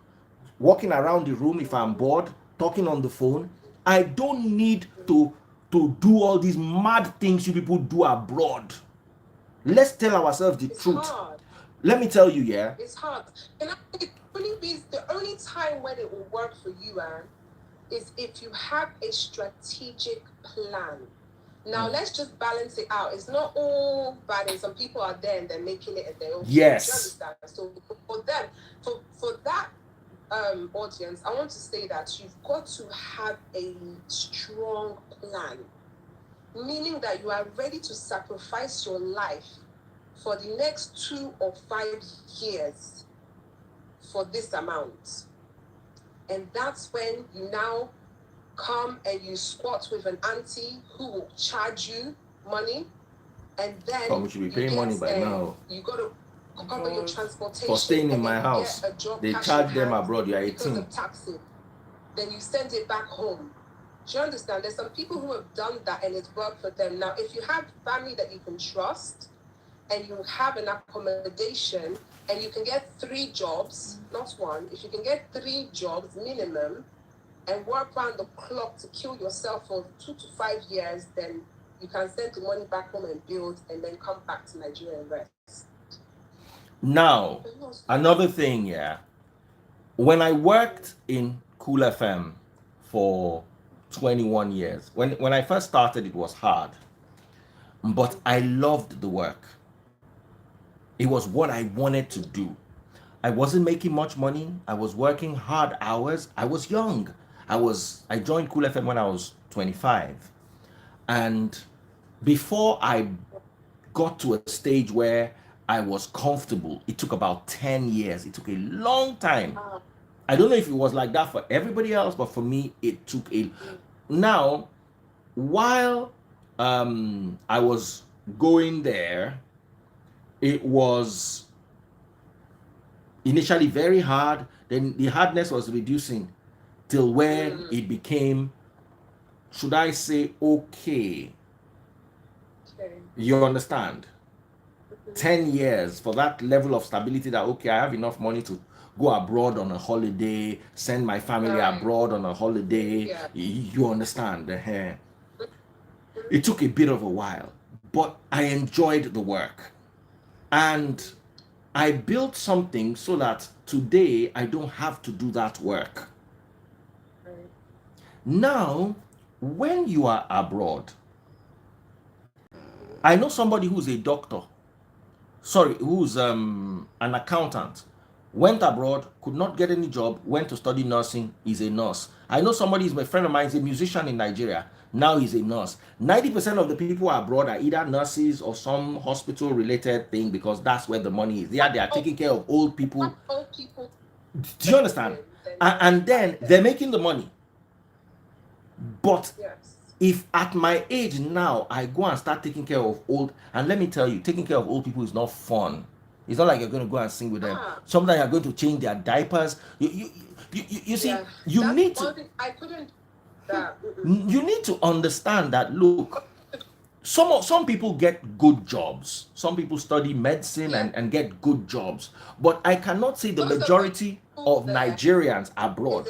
walking around the room if I'm bored, talking on the phone. I don't need to do all these mad things you people do abroad. Let's tell ourselves the truth. Hard. Let me tell you, yeah. It's hard. And I think the only time when it will work for you, Anne, is if you have a strategic plan. Now, let's just balance it out. It's not all bad, and some people are there and they're making it and they're okay. Yes. So for them, for that audience, I want to say that you've got to have a strong plan, meaning that you are ready to sacrifice your life for the next 2 or 5 years for this amount. And that's when you now come and you squat with an auntie who will charge you money, and then we should be paying money by now. You got to cover your transportation for staying in and my then house. get a job They cash charge in them hand abroad. You are because 18. of taxing. Then you send it back home. Do you understand? There's some people who have done that and it's worked for them. Now, if you have family that you can trust and you have an accommodation and you can get 3 jobs, not one, if you can get 3 jobs minimum and work around the clock to kill yourself for 2 to 5 years, then you can send the money back home and build and then come back to Nigeria and rest. Now, another thing, yeah. When I worked in Cool FM for 21 years, when I first started, it was hard, but I loved the work. It was what I wanted to do. I wasn't making much money. I was working hard hours. I was young. I joined Cool FM when I was 25. And before I got to a stage where I was comfortable, it took about 10 years. It took a long time. I don't know if it was like that for everybody else, but for me, it took a... Now, while I was going there, it was initially very hard. Then the hardness was reducing till where it became, should I say, okay. You understand? 10 years for that level of stability that, okay, I have enough money to go abroad on a holiday, send my family abroad on a holiday. You understand? It took a bit of a while, but I enjoyed the work. And I built something so that today I don't have to do that work. Now, when you are abroad, I know somebody who's a doctor, who's an accountant, went abroad, could not get any job, went to study nursing, is a nurse. I know somebody, is my friend of mine, is a musician in Nigeria, now he's a nurse. 90% of the people abroad are either nurses or some hospital related thing, because that's where the money is. They are taking care of old people. Do you understand? And then they're making the money. But if at my age now I go and start taking care of old, and let me tell you, taking care of old people is not fun. It's not like you're going to go and sing with them. Sometimes you're going to change their diapers. You see, you need to. I couldn't. You need to understand that. Look, some people get good jobs. Some people study medicine and get good jobs. But I cannot say the majority of Nigerians abroad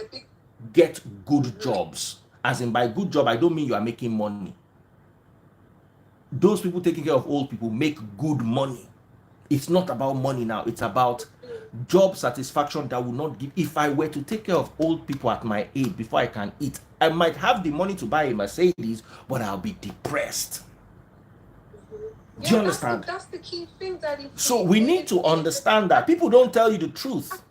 get good jobs. As in, by good job, I don't mean you are making money. Those people taking care of old people make good money. It's not about money now. It's about job satisfaction that will not give. If I were to take care of old people at my age before I can eat, I might have the money to buy a Mercedes, but I'll be depressed. Do you understand? That's the key thing, Daddy. So we need to understand that. People don't tell you the truth.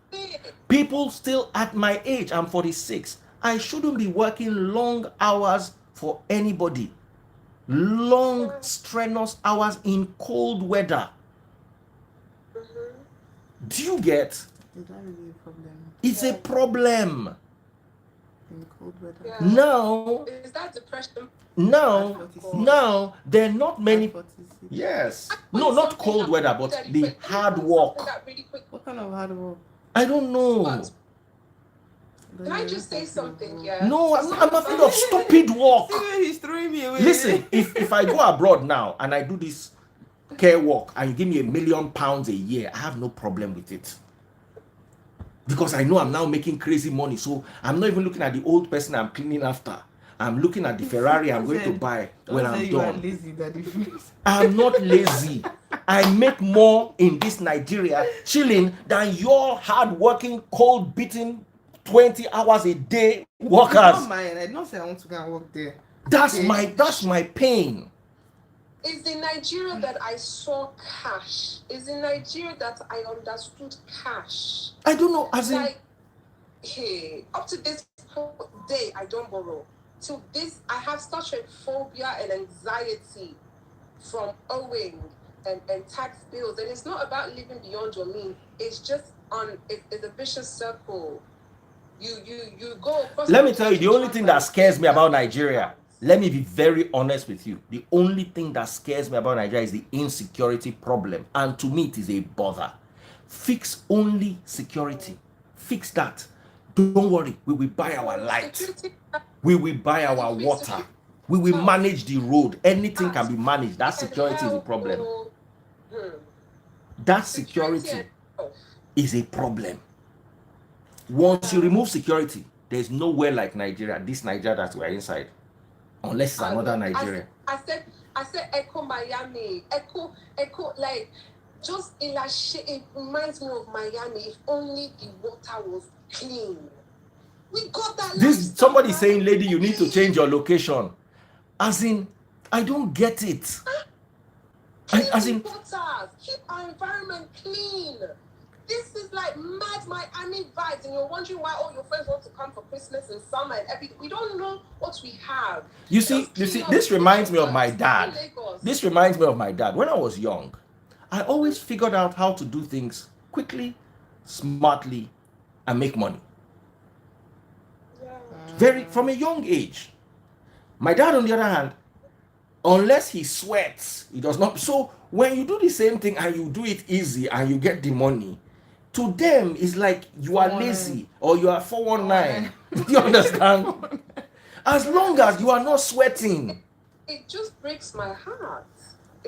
People still at my age, I'm 46. I shouldn't be working long hours for anybody. Long, strenuous hours in cold weather. Do you get? Is that really a problem? It's a problem. In cold weather. Yeah. Now, Is that depression? Now, there are not many. Yes. No, not cold weather, but the hard work. What kind of hard work? I don't know. Can I just say something? Yeah. No, I'm afraid of stupid work. He's throwing me away. Listen, if I go abroad now and I do this care work and you give me £1 million a year, I have no problem with it. Because I know I'm now making crazy money. So I'm not even looking at the old person I'm cleaning after. I'm looking at the Ferrari I'm going to buy when I'm done. Lazy, Daddy. I'm not lazy. I make more in this Nigeria shilling than your hard-working, cold-beating 20 hours a day workers. Not mine. I don't say I want to go and work there. That's my pain. It's in Nigeria that I saw cash. It's in Nigeria that I understood cash. I don't know, as in, hey, up to this day, I don't borrow. Till this, I have such a phobia and anxiety from owing and tax bills. And it's not about living beyond your means. It's just it's a vicious circle. You go across. Let me tell you, the only thing that scares me about Nigeria, let me be very honest with you. The only thing that scares me about Nigeria is the insecurity problem. And to me, it is a bother. Fix only security. Fix that. Don't worry, we will buy our light. We will buy our water. We will manage the road. Anything can be managed. That security is a problem. That security is a problem. Once you remove security, there's nowhere like Nigeria, this Nigeria that we're inside, unless it's another Nigeria. I said, Echo Miami, Echo, like, just in that shit, it reminds me of Miami. If only the water was clean. We got that. This somebody saying, lady, you need to change your location. As in, I don't get it. As in, keep our environment clean. This is like mad Miami vibes, and you're wondering why all your friends want to come for Christmas and summer and everything. We don't know what we have. You see, this reminds me of my dad. This reminds me of my dad. When I was young, I always figured out how to do things quickly, smartly, and make money. From a young age. My dad, on the other hand, unless he sweats, he does not. So when you do the same thing and you do it easy and you get the money, to them it's like you are lazy or you are 419. Do you understand? As long as you are not sweating. It just breaks my heart.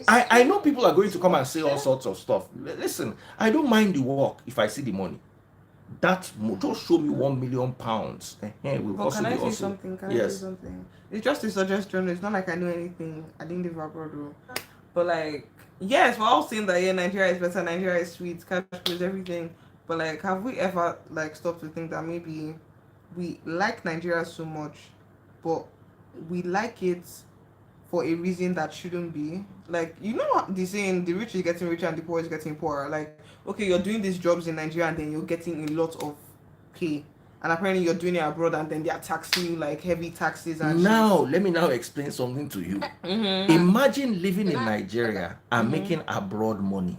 I know people are going to come and say all sorts of stuff. Listen, I don't mind the work if I see the money. That just show me £1 million. Can I say something? Say something? It's just a suggestion. It's not like I know anything. I didn't live abroad though. But like, yes, we're all saying that Nigeria is better, Nigeria is sweet, cash is everything. But like, have we ever like stopped to think that maybe we like Nigeria so much, but we like it for a reason that shouldn't be? Like, you know the saying, the rich is getting richer and the poor is getting poorer. Like, okay, you're doing these jobs in Nigeria and then you're getting a lot of pay, and apparently you're doing it abroad and then they're taxing you like heavy taxes and let me now explain something to you. Imagine living in Nigeria and making abroad money.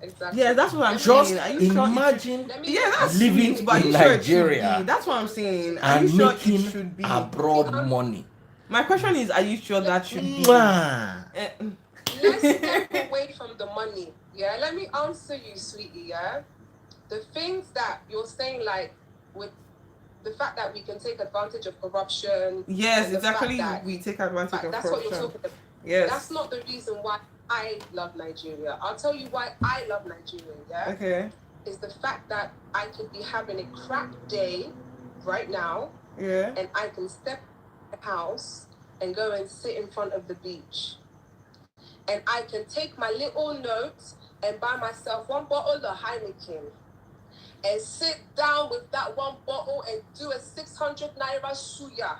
Exactly. Yeah, that's what I'm saying. Imagine that's living sweet, in Nigeria. That's what I'm saying. And making abroad money. My question is, are you sure that should be? Let's step away from the money. Yeah, let me answer you, sweetie. Yeah, the things that you're saying, like with the fact that we can take advantage of corruption. Yes, exactly. We take advantage of that's corruption. What you're talking about. Yes. That's not the reason why I love Nigeria. I'll tell you why I love Nigeria. Yeah. Okay. Is the fact that I could be having a crap day right now. Yeah. And I can step in the house and go and sit in front of the beach. And I can take my little notes and buy myself one bottle of Heineken and sit down with that one bottle and do a 600 naira suya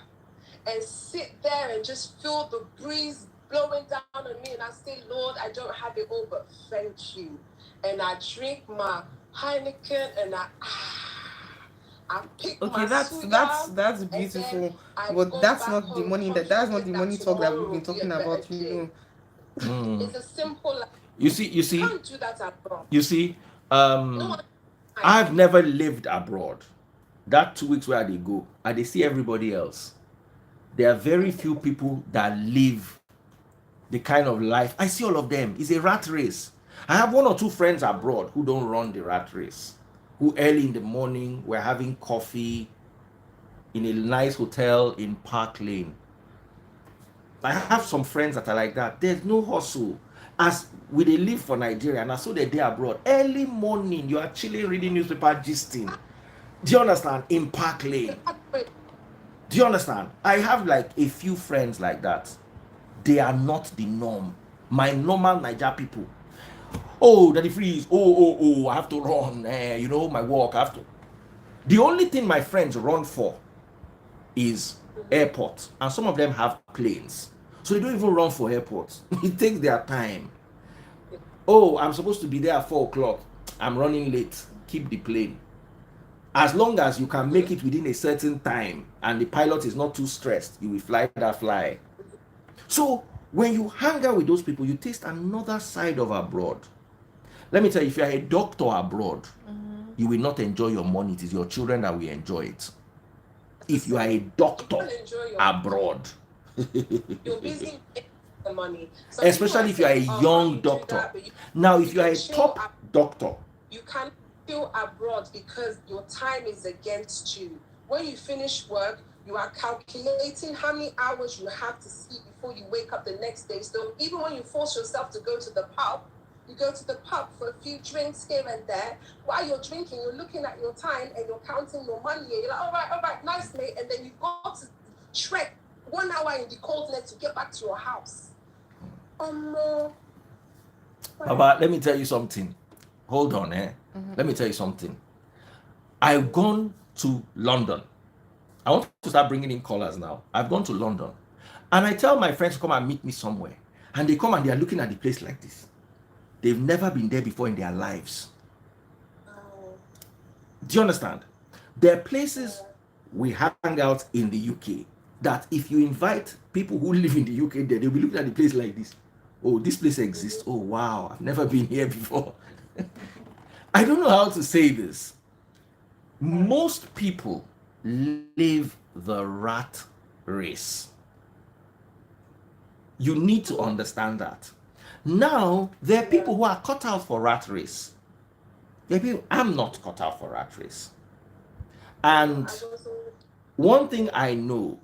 and sit there and just feel the breeze blowing down on me. And I say, Lord, I don't have it all, but thank you. And I drink my Heineken and I pick my suya. That's beautiful. But that's not the money that's not the money talk that we've been talking about, you know. It's a simple. You see. Can't do that abroad. You see, I've never lived abroad. That 2 weeks where they go, and they see everybody else. There are very few people that live the kind of life. I see all of them. It's a rat race. I have 1 or 2 friends abroad who don't run the rat race. Who early in the morning we're having coffee in a nice hotel in Park Lane. I have some friends that are like that. There's no hustle. As we they live for Nigeria, and so they abroad. Early morning, you are chilling, reading newspaper, gisting. Do you understand? In Park Lane. Do you understand? I have like a few friends like that. They are not the norm. My normal Naija people. Oh, Daddy Freeze. Oh, I have to run. My work. I have to. The only thing my friends run for is airport, and some of them have planes, so they don't even run for airports. It takes their time. Oh, I'm supposed to be there at 4 o'clock. I'm running late. Keep the plane. As long as you can make it within a certain time and the pilot is not too stressed, you will fly that fly. So when you hang out with those people, you taste another side of abroad. Let me tell you, if you are a doctor abroad, you will not enjoy your money. It is your children that will enjoy it. If you are a doctor abroad, you're busy the money. Some Especially if you are a saying, young doctor. Now, if you are a top doctor, you can chill abroad because your time is against you. When you finish work, you are calculating how many hours you have to sleep before you wake up the next day. So even when you force yourself to go to the pub, you go to the pub for a few drinks here and there. While you're drinking, you're looking at your time and you're counting your money. And you're like, all right, nice, mate. And then you go to trek 1 hour in the cold net to get back to your house. Baba, let me tell you something. Hold on, Let me tell you something. I've gone to London. I want to start bringing in callers now. I've gone to London. And I tell my friends to come and meet me somewhere. And they come and they are looking at the place like this. They've never been there before in their lives. Do you understand? There are places we hang out in the UK that if you invite people who live in the UK there, they'll be looking at the place like this. Oh, this place exists. Oh, wow. I've never been here before. I don't know how to say this. Most people live the rat race. You need to understand that. Now, there are people who are cut out for rat race. There are people, I'm not cut out for rat race. And one thing I know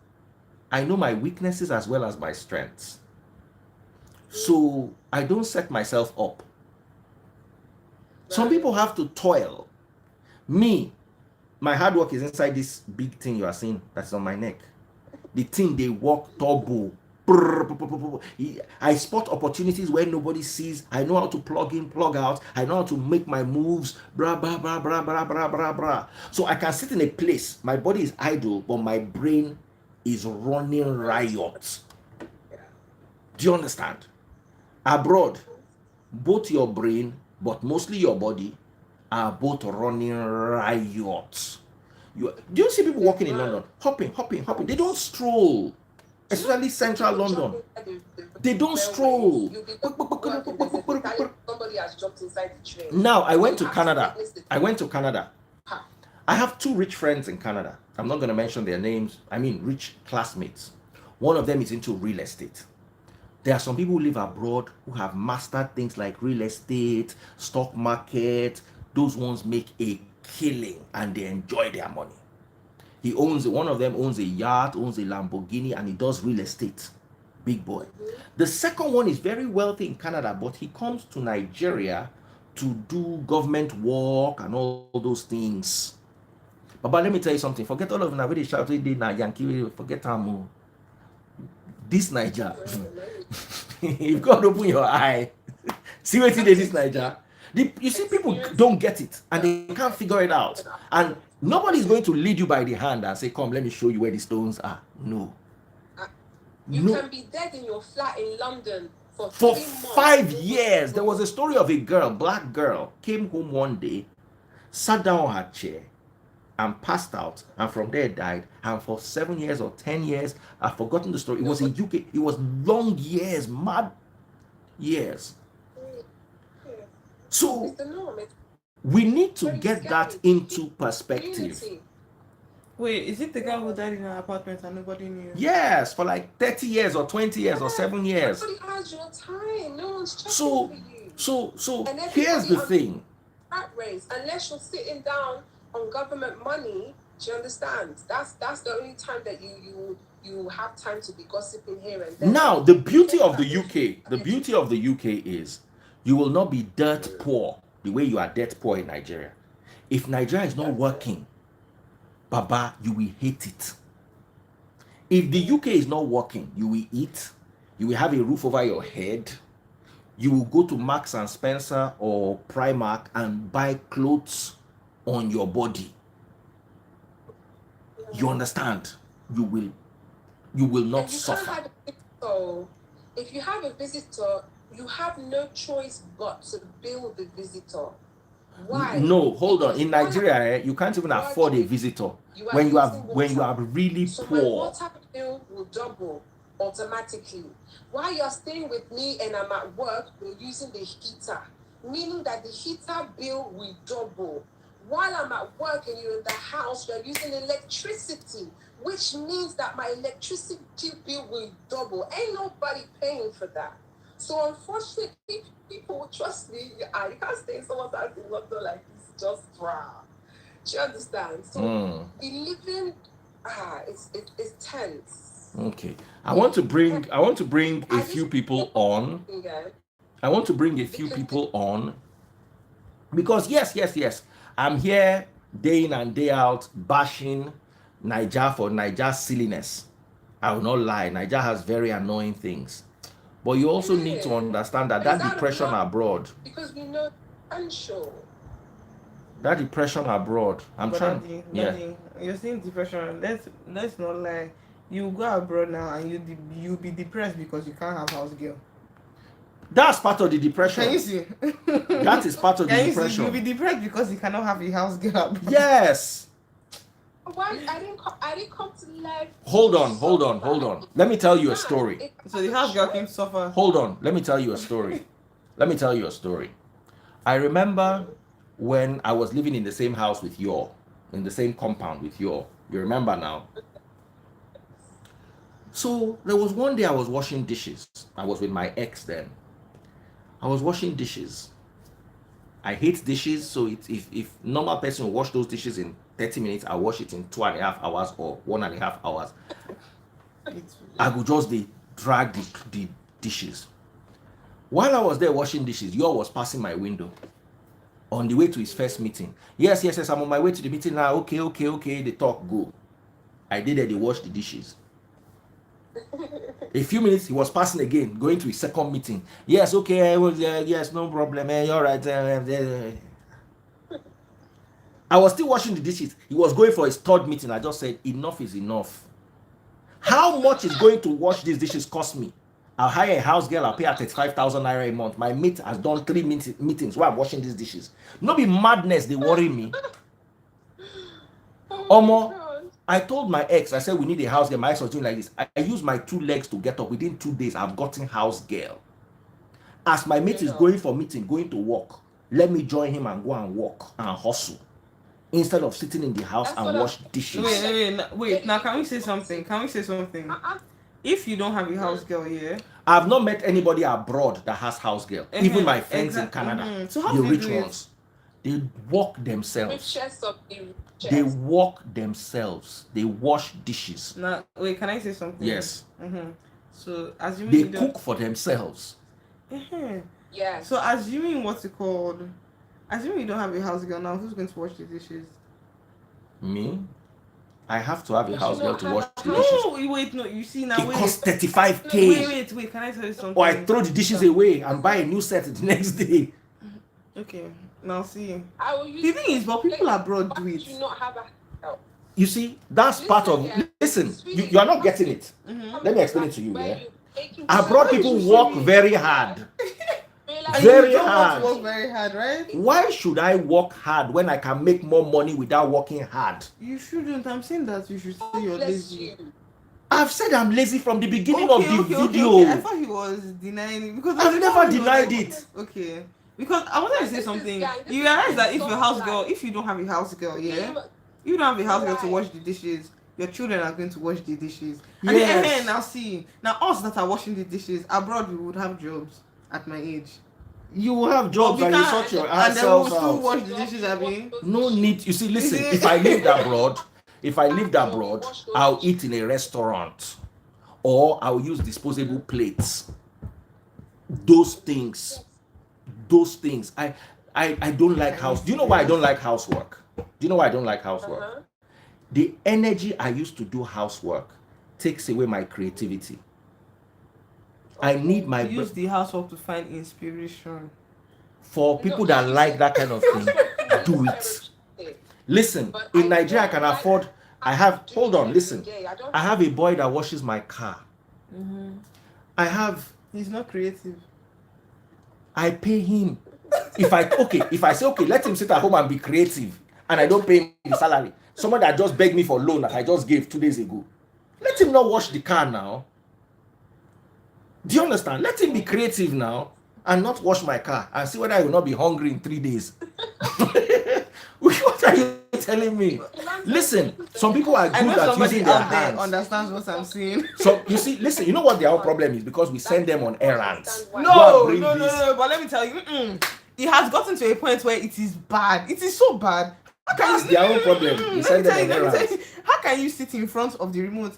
my weaknesses as well as my strengths. So I don't set myself up. Some people have to toil. Me, my hard work is inside this big thing you are seeing that's on my neck. The thing they walk turbo. I spot opportunities where nobody sees. I know how to plug in, plug out. I know how to make my moves. Blah, blah, blah, blah, blah, blah, blah, blah. So I can sit in a place. My body is idle, but my brain is running riot. Do you understand? Abroad, both your brain, but mostly your body, are both running riot. Do you see people walking in London? Hopping. They don't stroll. Especially central London. They don't stroll. Somebody has jumped inside the train. Now, I went to Canada. I have two rich friends in Canada. I'm not going to mention their names. I mean, rich classmates. One of them is into real estate. There are some people who live abroad who have mastered things like real estate, stock market. Those ones make a killing and they enjoy their money. One of them owns a yacht, owns a Lamborghini, and he does real estate. Big boy. The second one is very wealthy in Canada, but he comes to Nigeria to do government work and all those things. But let me tell you something. Forget all of them. Really shout Yankee. Forget Tamu. This Naija. You've got to open your eye. See what it is, this Naija. You see, people don't get it and they can't figure it out. And nobody's going to lead you by the hand and say, come, let me show you where the stones are. No. You can be dead in your flat in London for 5 years. There was a story of a girl, black girl, came home one day, sat down on her chair and passed out, and from there died. And for 7 years or 10 years, I've forgotten the story. It was in UK. It was long years, mad years. So we need to get that into perspective. Wait, is it the girl who died in her apartment and nobody knew? Yes, for like 30 years or 20 years or 7 years. Nobody has your time. No one's checking for you. So here's the thing. Race, unless you're sitting down on government money, do you understand? That's the only time that you have time to be gossiping here and there. Now, the beauty of the UK is you will not be dirt poor the way you are dirt poor in Nigeria. If Nigeria is not working, Baba, you will hate it. If the UK is not working, you will eat, you will have a roof over your head, you will go to Marks and Spencer or Primark and buy clothes on your body. You understand? You will not suffer. If you have a visitor, you have no choice but to bill the visitor. Why? No, hold on. In Nigeria, you can't even afford a visitor when you are really so poor. My water bill will double automatically. While you're staying with me and I'm at work, we're using the heater, meaning that the heater bill will double. While I'm at work and you're in the house, you're using electricity, which means that my electricity bill will double. Ain't nobody paying for that. So unfortunately, people, trust me, you can't stay in someone's house in London like this, just rah. Do you understand? So the living, it's tense. Okay. I want to bring a few people on. I want to bring a few people on because yes. I'm here day in and day out bashing Naija for Naija's silliness. I will not lie. Naija has very annoying things. But you also need to understand that depression abroad. Because we know potential. That depression abroad. Daddy, you're saying depression. Let's not lie. You go abroad now and you'll be depressed because you can't have house girl. That's part of the depression. Can you see? That is part of the depression. You'll be depressed because you cannot have a house girl abroad. Yes. Why I didn't come to life. Hold on. Let me tell you a story. So the house girl can suffer. Hold on. Let me tell you a story. I remember when I was living in the same house with you, in the same compound with you. You remember now? So there was one day I was washing dishes. I was with my ex then. I was washing dishes. I hate dishes, so if normal person will wash those dishes in 30 minutes, I wash it in 2.5 hours or 1.5 hours. I would just drag the dishes. While I was there washing dishes, Yo was passing my window on the way to his first meeting. Yes, I'm on my way to the meeting now. Okay, the talk go. I did it, they washed the dishes. A few minutes, he was passing again, going to his second meeting. Yes, okay, yes, no problem. You're right. I was still washing the dishes. He was going for his third meeting. I just said, enough is enough. How much is going to wash these dishes cost me? I'll hire a house girl. I'll pay her 35,000 naira a month. My mate has done 3 meetings while I'm washing these dishes. No be madness, they worry me. Omo, I told my ex, I said, we need a house girl. My ex was doing like this. I used my 2 legs to get up. Within 2 days, I've gotten house girl. As my mate is going for meeting, going to work, let me join him and go and walk and hustle. Instead of sitting in the house and wash dishes. Wait. Now, can we say something? If you don't have a house girl, yeah. I've not met anybody abroad that has house girl. Even my friends in Canada, So how the do rich you ones, they walk themselves. They walk themselves. They wash dishes. Now, wait, can I say something? Yes. So assuming they cook for themselves. Yeah. So assuming assuming you don't have a house girl now, who's going to wash the dishes? Me? I have to have a house girl to wash the dishes. No, you see now. It costs 35K. Wait, can I tell you something? Or I throw the dishes away and buy a new set the next day. Okay, now see. The thing is, but people abroad do it. You see, that's part of. Listen, you are not getting it. Let me explain it to you. Yeah? Abroad people work very hard. Very hard. Work very hard, right? Why should I work hard when I can make more money without working hard? You shouldn't. I'm saying that you should say you're lazy. I've said I'm lazy from the beginning of the video. Okay. I thought he was denying it because I've never denied it. Okay. Because I wanted to say something. You realize that if you don't have a house girl, yeah, you don't have a house girl to wash the dishes, your children are going to wash the dishes. And then now see, now us that are washing the dishes abroad, we would have jobs at my age. You will have jobs and you sort your and then we will still out. wash the dishes, Abby. No need. You see, listen, if I lived abroad, I'll eat in a restaurant or I'll use disposable plates. Those things. I don't like house. Do you know why I don't like housework? The energy I used to do housework takes away my creativity. I need my use the housework to find inspiration. For people that like that kind of thing, do it. Listen, in Nigeria I can afford. I have a boy that washes my car. He's not creative. I pay him. If I say okay, let him sit at home and be creative, and I don't pay him the salary. Someone that just begged me for loan that I just gave 2 days ago. Let him not wash the car now. Do you understand? Let him be creative now and not wash my car and see whether I will not be hungry in 3 days. What are you telling me? Listen, some people are I know good at somebody using their out there hands. understands what I'm saying. So you see, listen, you know what their whole problem is? Because we send them on errands. Go and No, bring no, no, this. no. But let me tell you, it has gotten to a point where it is bad. It is so bad. How can That's their own problem. We send them on let me tell errands. you, how can you sit in front of the remote?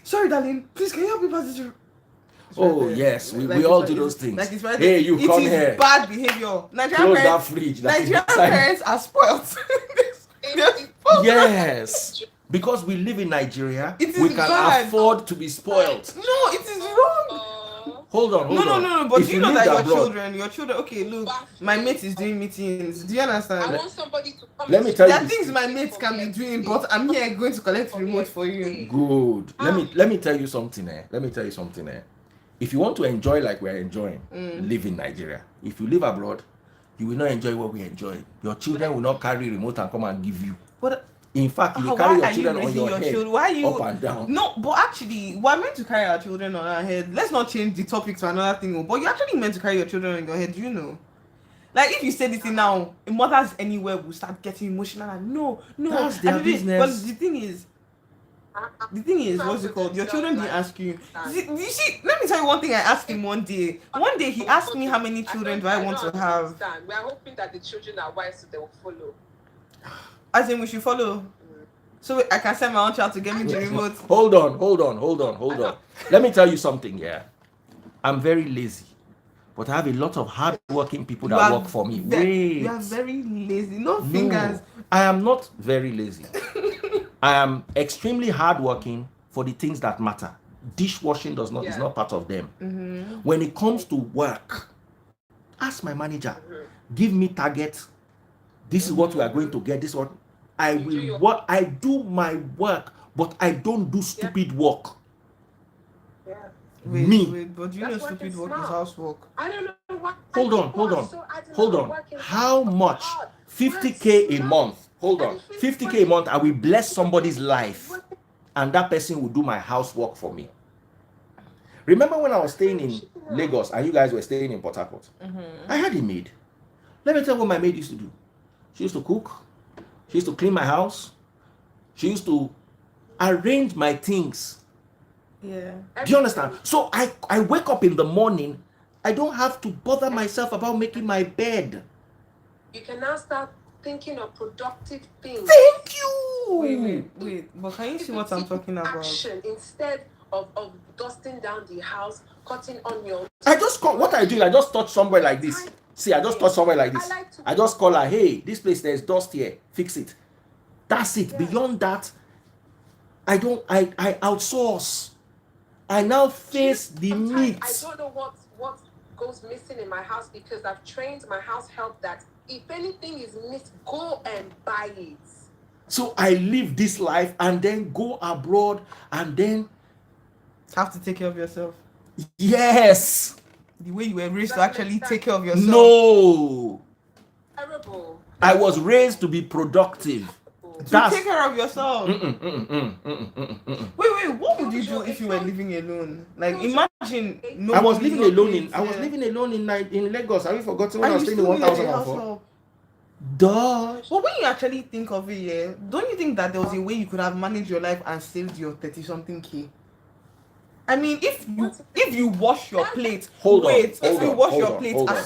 Sorry, darling. Please, can you help me pass this? Oh yes, we all do those things. Like it's right Hey, there. you It come is here. bad behavior. Nigerian Close that parents, fridge. That is Nigerian inside. parents are spoiled. Yes, because we live in Nigeria, It is we can bad. afford to be spoiled. No, it is wrong. Hold on. No. But If do you know lived that abroad- your children, okay, look, my mate is doing meetings. Do you understand? I want somebody to come. Let me tell There are you. things my mates can be doing, but I'm here going to collect remote for you. Good. Let me tell you something. Let me tell you something. If you want to enjoy like we're enjoying, live in Nigeria. If you live abroad, you will not enjoy what we enjoy. Your children will not carry remote and come and give you. But In fact, you will carry why your are you children on raising your your head, children? Why are you up and down. No, but actually, we're meant to carry our children on our head. Let's not change the topic to another thing. But you're actually meant to carry your children on your head. Do you know? Like if you say this thing now, mothers anywhere will start getting emotional. And no, That's their I did it. business. But the thing is, what's it called? Your children didn't ask you. You see, let me tell you one thing I asked him one day. One day he asked me how many children do I want to have. We are hoping that the children are wise, so they will follow. As in we should follow. So I can send my own child to get me the remote. Hold on. Let me tell you something, yeah. I'm very lazy, but I have a lot of hardworking people that work for me. You are very lazy. No fingers. I am not very lazy. I am extremely hardworking for the things that matter. Dishwashing is not part of them. When it comes to work, ask my manager, give me targets. This is what we are going to get. This is what I will work. I do my work, but I don't do stupid work. Yeah. Wait, but you know stupid work is housework. I don't know what. Hold on. How much? 50K a month. Hold on. 50K a month, I will bless somebody's life, and that person will do my housework for me. Remember when I was staying in Lagos and you guys were staying in Port Harcourt? I had a maid. Let me tell you what my maid used to do. She used to cook. She used to clean my house. She used to arrange my things. Yeah. Do you understand? So I wake up in the morning. I don't have to bother myself about making my bed. You can now start thinking of productive things. Thank you. Wait. But can you see what I'm talking about? Action instead of dusting down the house, cutting onions. What I do is I just touch somewhere like this. See, I just touch somewhere like this. I just call her, hey, this place, there's dust here. Fix it. That's it. Yeah. Beyond that, I outsource. I now face the needs. I don't know what goes missing in my house because I've trained my house help that if anything is missed, go and buy it. So I live this life and then go abroad and then have to take care of yourself. Yes. The way you were raised to actually take care of yourself. No. Terrible. I was raised to be productive. Take care of yourself. Wait, what would you do if you were living alone? Like imagine I was living alone in Lagos. Have you forgotten when I was staying in 1004? Duh. But when you actually think of it, yeah, don't you think that there was a way you could have managed your life and saved your 30-something K? I mean, if you wash your plate, as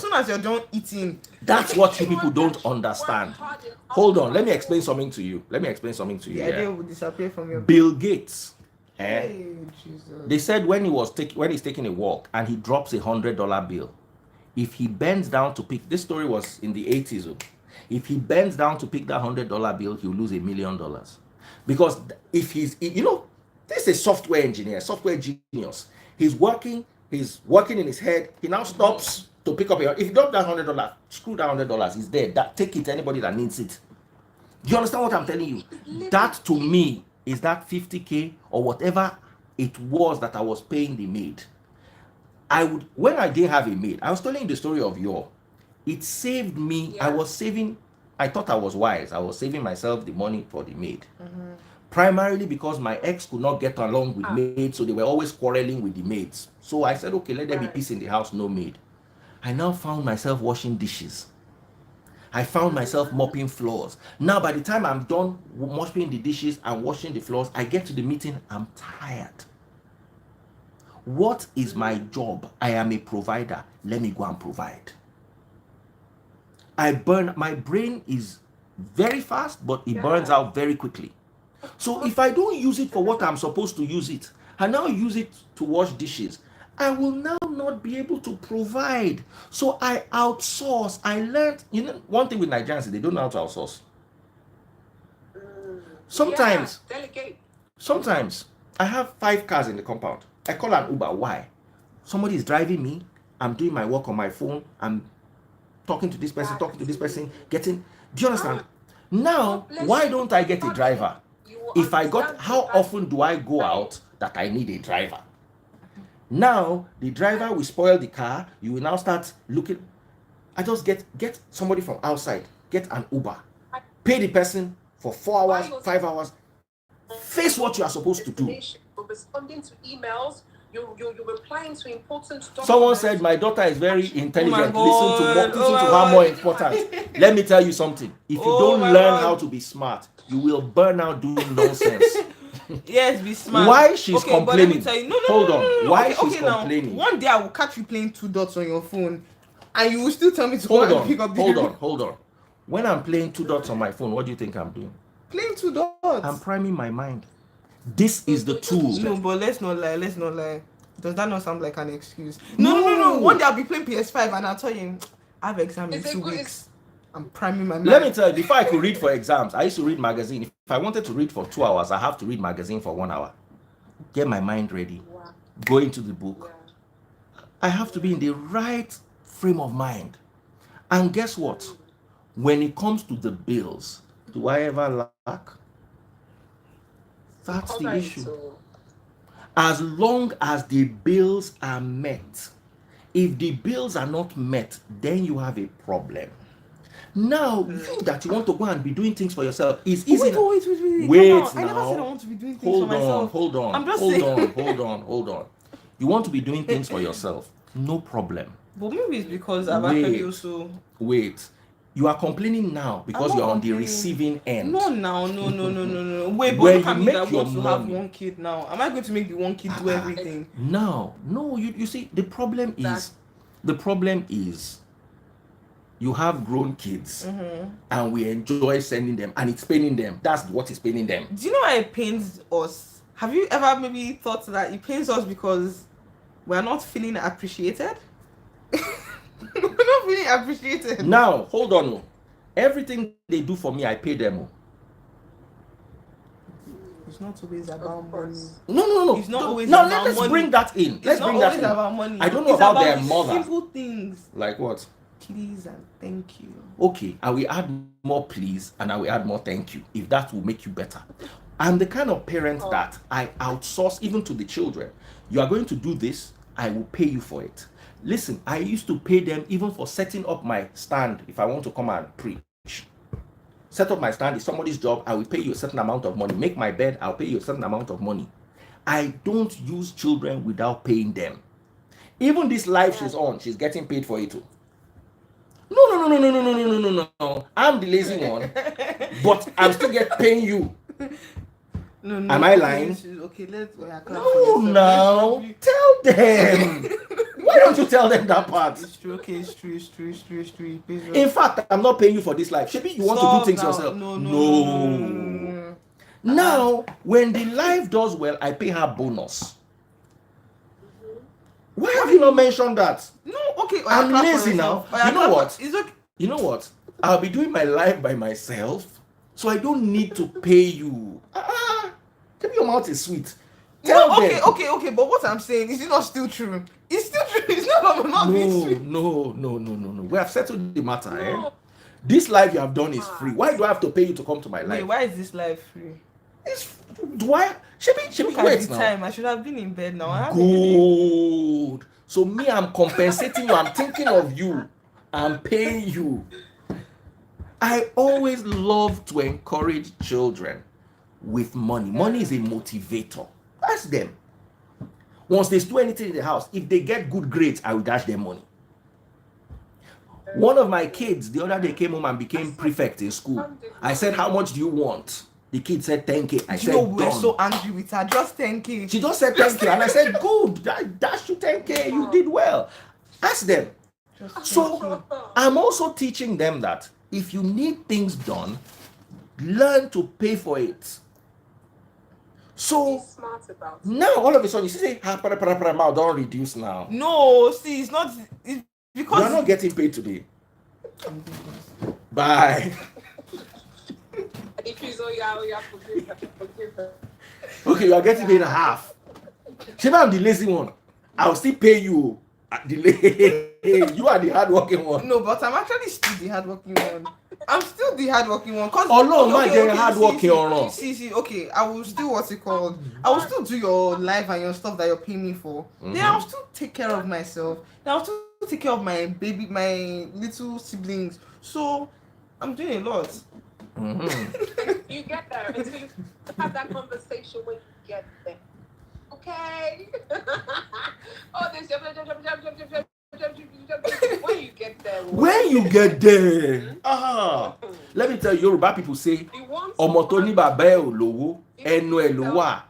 soon as you're done eating. That's what you people don't understand. Hold on, let me explain something to you. The idea will disappear from your Bill Gates. Hey, Jesus. They said when he's taking a walk and he drops $100 bill, if he bends down to pick, this story was in the 80s. If he bends down to pick that $100 bill, he'll lose $1 million. Because if this is a software engineer, software genius. He's working in his head. He now stops to pick up if you drop that $100, screw that $100, it's there. Take it to anybody that needs it. Do you understand what I'm telling you? That to me is that 50K or whatever it was that I was paying the maid. When I didn't have a maid, I was telling you the story of it saved me. Yeah. I thought I was wise. I was saving myself the money for the maid. Primarily because my ex could not get along with maids, so they were always quarreling with the maids. So I said, okay, let there be peace in the house, no maid. I now found myself washing dishes. I found myself mopping floors. Now, by the time I'm done mopping the dishes and washing the floors, I get to the meeting, I'm tired. What is my job? I am a provider. Let me go and provide. My brain is very fast, but it burns out very quickly. So if I don't use it for what I'm supposed to use it, I now use it to wash dishes, I will now not be able to provide. So I outsource. I learned, one thing with Nigerians is they don't know how to outsource. Sometimes I have 5 cars in the compound. I call an Uber. Why? Somebody is driving me. I'm doing my work on my phone. I'm talking to this person, getting. Do you understand? Now, why don't I get a driver? How often do I go out that I need a driver? Now, the driver will spoil the car. You will now start looking. I just get somebody from outside, get an Uber, pay the person for 4 hours, 5 hours, face what you are supposed to do. You're responding to emails, you're replying to important documents. Someone said my daughter is very intelligent. Listen to her more important. Let me tell you something. If you don't learn how to be smart, you will burn out doing nonsense. Yes, be smart. Why she's complaining? But let me tell you, hold on. Why she's complaining? One day I will catch you playing 2 dots on your phone, and you will still tell me to go and pick up the Hold on. When I'm playing 2 dots on my phone, what do you think I'm doing? Playing 2 dots. I'm priming my mind. This is the tool. No, but let's not lie. Does that not sound like an excuse? No. One day I'll be playing PS5 and I'll tell you, I have exam in 2 weeks. I'm priming my mind. Let me tell you, before I could read for exams, I used to read magazine. If I wanted to read for 2 hours, I have to read magazine for 1 hour. Get my mind ready. Wow. Go into the book. Yeah. I have to be in the right frame of mind. And guess what? When it comes to the bills, do I ever lack? That's the issue. As long as the bills are met, if the bills are not met, then you have a problem. Now, you that you want to go and be doing things for yourself is easy. Wait now. I never said I want to be doing things for myself. Hold on. I'm just saying. Hold on. You want to be doing things for yourself, no problem. But maybe it's because I've actually also... Wait. You are complaining now because you're on the receiving end. No. Wait, but look at me that wants to have 1 kid now. Am I going to make the 1 kid do everything? No. You see, the problem is you have grown kids and we enjoy sending them and it's paining them. That's what is paining them. Do you know why it pains us? Have you ever maybe thought that it pains us because we're not feeling appreciated? We're not feeling appreciated. Now, hold on. Everything they do for me, I pay them. It's not always about money. No. It's not always about money. Let's bring that in. It's not always about money. I don't know about their mother. Simple things. Like what? Please and thank you. Okay, I will add more please and I will add more thank you if that will make you better. I'm the kind of parent that I outsource even to the children. You are going to do this, I will pay you for it. Listen, I used to pay them even for setting up my stand if I want to come and preach. Set up my stand is somebody's job. I will pay you a certain amount of money. Make my bed, I'll pay you a certain amount of money. I don't use children without paying them. Even this life she's on, she's getting paid for it too. No. I'm the lazy one, but I'm still paying you. No. Am I lying? Okay, No, now tell them. Why don't you tell them that part? It's true. Okay, it's true. In fact, I'm not paying you for this life. Shebi, you want to do things yourself. No. Now, when the life does well, I pay her bonus. Why have you not mentioned that? No, okay. I'm lazy now. You know what? It's okay. You know what? I'll be doing my life by myself, so I don't need to pay you. Maybe your mouth is sweet. Okay. But what I'm saying is, it not still true? It's still true. It's not about my mouth being sweet. No. We have settled the matter. This life you have done is free. Why do I have to pay you to come to my life? Wait, why is this life free? Do I? Shebi, wait now. Time. I should have been in bed now. Good. So me, I'm compensating you. I'm thinking of you. I'm paying you. I always love to encourage children with money. Money is a motivator. Ask them. Once they do anything in the house, if they get good grades, I will dash them money. One of my kids the other day came home and became prefect in school. I said, how much do you want? The kid said 10K. I said, we were done. so angry with her. Just 10K. She just said 10K, and I said, good, that's you 10K, you did well. Ask them. So I'm also teaching them that if you need things done, learn to pay for it. So now all of a sudden you say, don't reduce now. No, see, it's not. It's because you're not getting paid today. Bye. Okay, you are getting paid half. Sheba, I'm the lazy one. I'll still pay you. You are the hardworking one. No, but I'm actually still the hardworking one. I'm still the hardworking one. Cause hardworking or see, okay, I will still what's it called? I will still do your life and your stuff that you're paying me for. Mm-hmm. Then I'll still take care of myself. Then I'll still take care of my baby, my little siblings. So I'm doing a lot. Mm-hmm. You get there until you have that conversation when you get there. Okay. Oh, this when you get there. When you get there. Let me tell you, Yoruba people say, Omotoni babe olowo, enu elowa.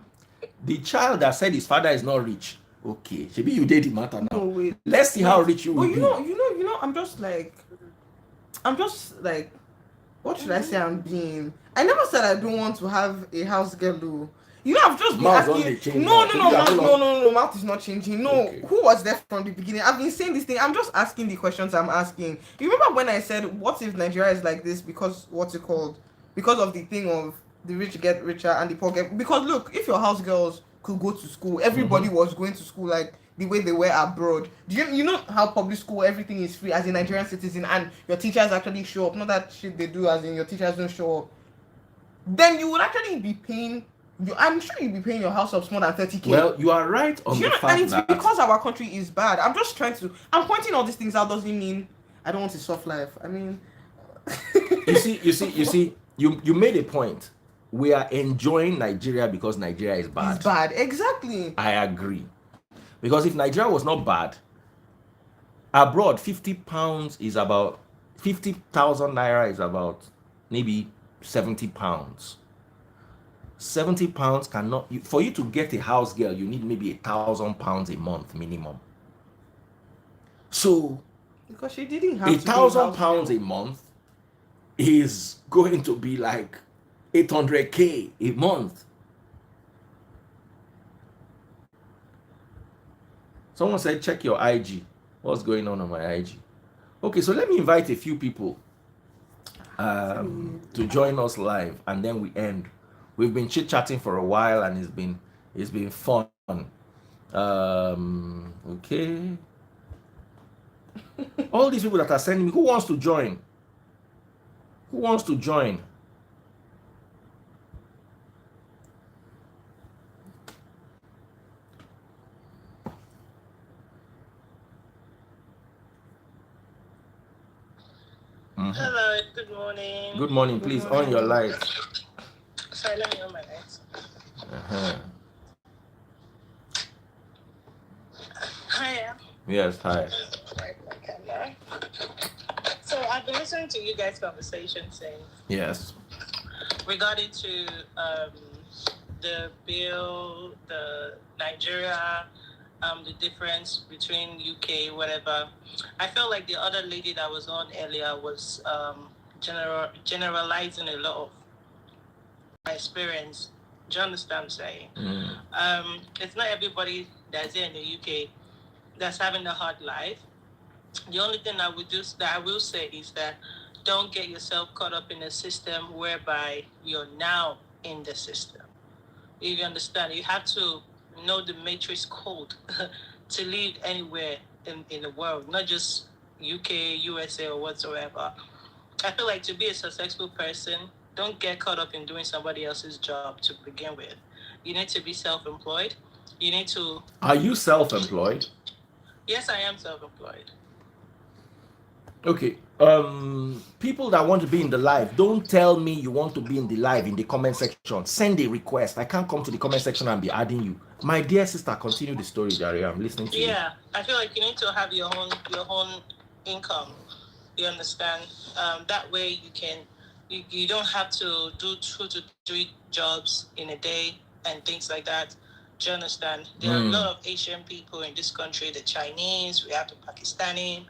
The child that said his father is not rich. Okay, maybe you did the matter now. No, wait. Let's see how rich you will be. You know, I'm just like, what should I say I'm being? I never said I don't want to have a house girl. You know, I've just been asking. No, mouth is not changing. No, okay. Who was there from the beginning? I've been saying this thing. I'm just asking the questions I'm asking. You remember when I said, what if Nigeria is like this because, what's it called? Because of the thing of the rich get richer and the poor get... Because look, if your house girls could go to school, everybody was going to school like the way they were abroad. Do you know how public school, everything is free as a Nigerian citizen and your teachers actually show up? Not that shit they do as in your teachers don't show up. Then you would actually be paying... I'm sure you'll be paying your house up more than 30K. Well, you are right on the fact and it's because our country is bad. I'm just trying to... I'm pointing all these things out doesn't mean I don't want a soft life. I mean... you see, you made a point. We are enjoying Nigeria because Nigeria is bad. It's bad, exactly. I agree. Because if Nigeria was not bad, abroad, 50 pounds is about... 50,000 naira is about maybe 70 pounds. 70 pounds cannot... For you to get a house girl, you need maybe 1,000 pounds a month minimum. So... Because she didn't have 1,000 pounds a month is going to be like 800K a month. Someone said, check your IG. What's going on my IG? Okay, so let me invite a few people to join us live, and then we end. We've been chit-chatting for a while, and it's been fun. Okay. All these people that are sending me, who wants to join? Who wants to join? Hello, good morning. Good morning, please on your light. Sorry, let me on my lights. Hi. Yes, hi. So I've been listening to you guys' conversation saying regarding to the bill, the Nigeria, the difference between UK, whatever. I felt like the other lady that was on earlier was generalizing a lot of my experience. Do you understand what I'm saying? It's not everybody that's here in the UK that's having a hard life. The only thing I will say is that don't get yourself caught up in a system whereby you're now in the system. If you understand, you have to know the matrix code to live anywhere in the world, not just UK, USA, or whatsoever. I feel like to be a successful person, don't get caught up in doing somebody else's job to begin with. You need to be self-employed. You need to... Are you self-employed? Yes, I am self-employed. Okay. People that want to be in the live, don't tell me you want to be in the live in the comment section. Send a request. I can't come to the comment section and be adding you. My dear sister, continue the story, Daria. I'm listening to you. Yeah, I feel like you need to have your own income. You understand? That way you don't have to do 2 to 3 jobs in a day and things like that. Do you understand? There are a lot of Asian people in this country, the Chinese, we have the Pakistani.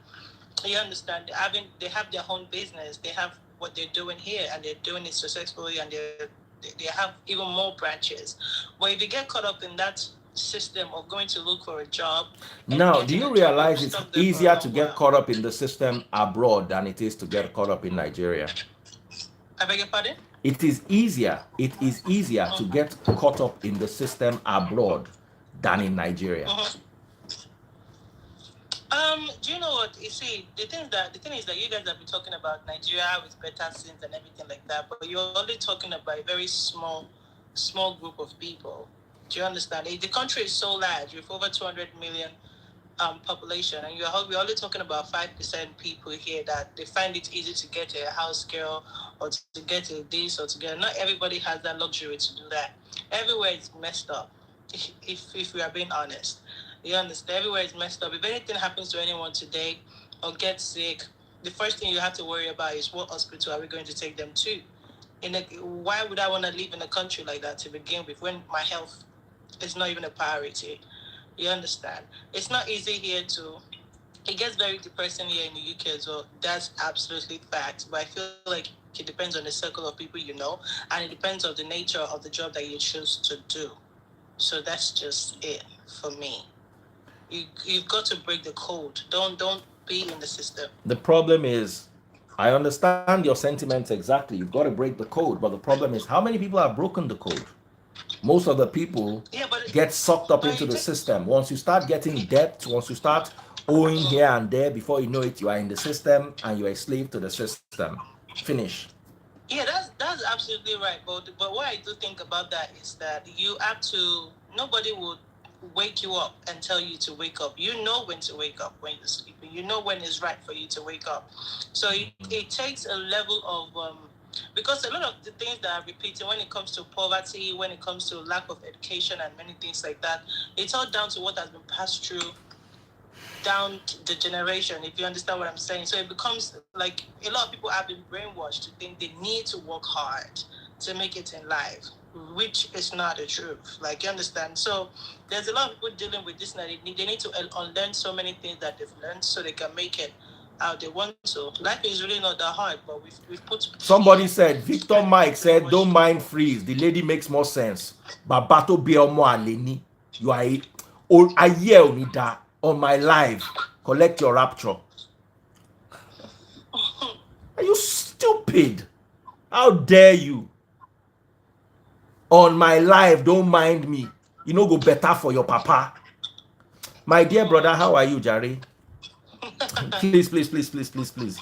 You understand? They have their own business. They have what they're doing here, and they're doing it successfully, and they have even more branches. But if you get caught up in that system of going to look for a job, now, do you realize it's easier to get caught up in the system abroad than it is to get caught up in Nigeria? I beg your pardon? It is easier to get caught up in the system abroad than in Nigeria. Do you know what? You see, the thing is that you guys have been talking about Nigeria with better sins and everything like that, but you're only talking about a very small group of people. Do you understand? The country is so large, with over 200 million population, and we're only talking about 5% people here that they find it easy to get a house girl or to get a this or to get. Not everybody has that luxury to do that. Everywhere is messed up. If we are being honest, you understand. Everywhere is messed up. If anything happens to anyone today or get sick, the first thing you have to worry about is what hospital are we going to take them to. Why would I want to live in a country like that to begin with when my health is not even a priority? You understand? It's not easy here to. It gets very depressing here in the UK as well. That's absolutely fact. But I feel like it depends on the circle of people you know, and it depends on the nature of the job that you choose to do. So that's just it for me. You've got to break the code. Don't be in the system. The problem is, I understand your sentiments exactly. You've got to break the code, but the problem is, how many people have broken the code? Most of the people get sucked up into the system. Once you start getting debt, once you start owing here and there, before you know it, you are in the system and you're a slave to the system. Finish. Yeah, that's absolutely right. But what I do think about that is that you have to. Nobody would wake you up and tell you to wake up. You know when to wake up when you're sleeping. You know when it's right for you to wake up. So it takes a level of because a lot of the things that are repeating when it comes to poverty, when it comes to lack of education and many things like that, it's all down to what has been passed through down the generation, if you understand what I'm saying. So it becomes like a lot of people have been brainwashed to think they need to work hard to make it in life, which is not the truth. Like, you understand? So there's a lot of people dealing with this now. They need to unlearn so many things that they've learned so they can make it how they want to. Life is really not that hard, but we've put. Somebody said, Victor Mike said, don't mind freeze. The lady makes more sense. Babato Bielmo Aleni, you are a year onida on my live. Collect your rapture. Are you stupid? How dare you? On my live, don't mind me. You know, go better for your papa. My dear brother, how are you, Jerry? Please, please, please, please, please, please.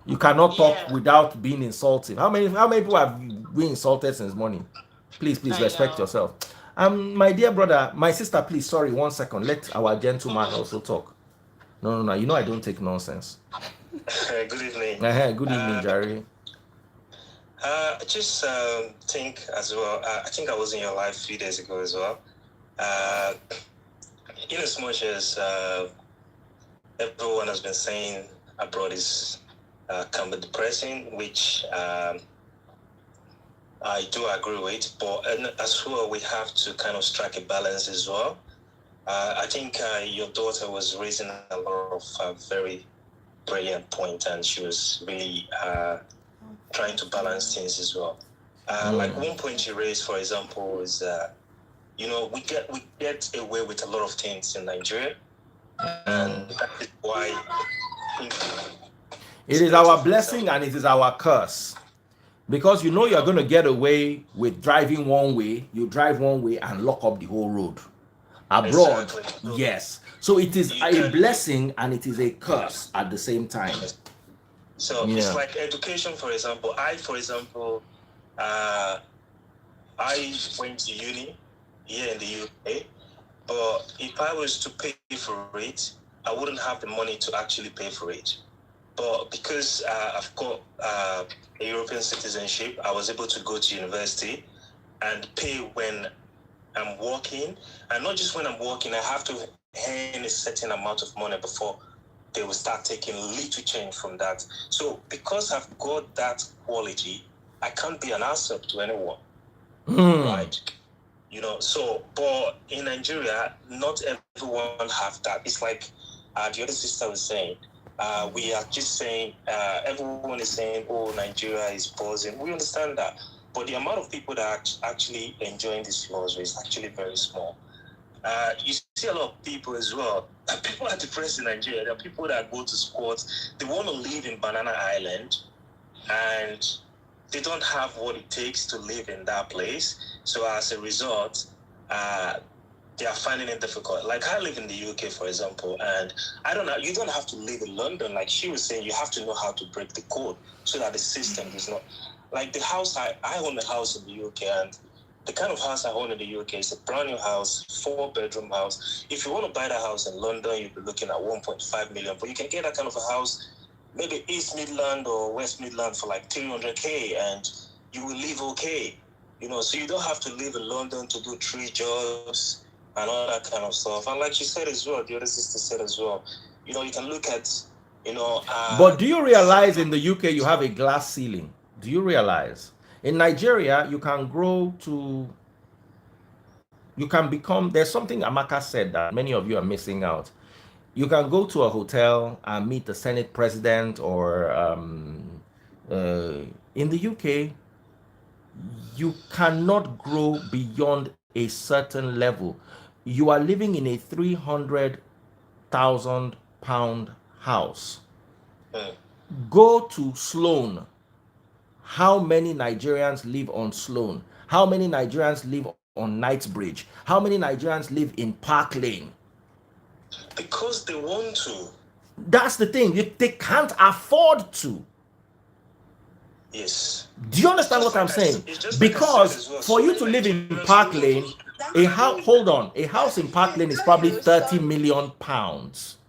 You cannot talk without being insulting. How many people have been insulted since morning? Please, please respect yourself. My dear brother, my sister, please, sorry, 1 second. Let our gentleman also talk. No. You know I don't take nonsense. Good evening. Good evening, Jerry. I just think as well, I think I was in your live 3 days ago as well. In as much as everyone has been saying abroad is can be depressing, which I do agree with, but as well, we have to kind of strike a balance as well. I think your daughter was raising a lot of very brilliant points, and she was really trying to balance things as well. Like one point you raised, for example, is you know, we get away with a lot of things in Nigeria, and that is why it is our blessing and it is our curse. Because you know you're going to get away with driving one way, you drive one way and lock up the whole road. Abroad, exactly. Yes. So it is a blessing and it is a curse at the same time. So it's like education, for example. I went to uni here in the UK, but if I was to pay for it, I wouldn't have the money to actually pay for it. But because I've got a European citizenship, I was able to go to university and pay when I'm working. And not just when I'm working, I have to earn a certain amount of money before they will start taking little change from that. So because I've got that quality, I can't be an asset to anyone, right? You know, so, but in Nigeria, not everyone have that. It's like the other sister was saying, we are just saying, everyone is saying, oh, Nigeria is pausing. We understand that. But the amount of people that are actually enjoying this luxury is actually very small. You see a lot of people as well. People are depressed in Nigeria. There are people that go to squats. They want to live in Banana Island, and they don't have what it takes to live in that place. So as a result, they are finding it difficult. Like I live in the UK, for example, and I don't know. You don't have to live in London. Like she was saying, you have to know how to break the code so that the system is not like the house. I own a house in the UK, and the kind of house I own in the UK is a brand new house, 4-bedroom house. If you want to buy that house in London, you'll be looking at 1.5 million, but you can get that kind of a house maybe East Midland or West Midland for like 300K, and you will live okay, you know. So you don't have to live in London to do 3 jobs and all that kind of stuff. And like she said as well, the other sister said as well, you know, you can look at, you know. But do you realize in the UK you have a glass ceiling? Do you realize? In Nigeria, you can grow to, you can become, there's something Amaka said that many of you are missing out. You can go to a hotel and meet the Senate president, or in the UK, you cannot grow beyond a certain level. You are living in a £300,000 house. Go to Sloan. How many Nigerians live on Sloan? How many Nigerians live on Knightsbridge? How many Nigerians live in Park Lane? Because they want to. That's the thing. They can't afford to. Yes. Do you understand what I'm saying? Because for you to live in Park Lane, a house, hold on, a house in Park Lane is probably 30 million pounds.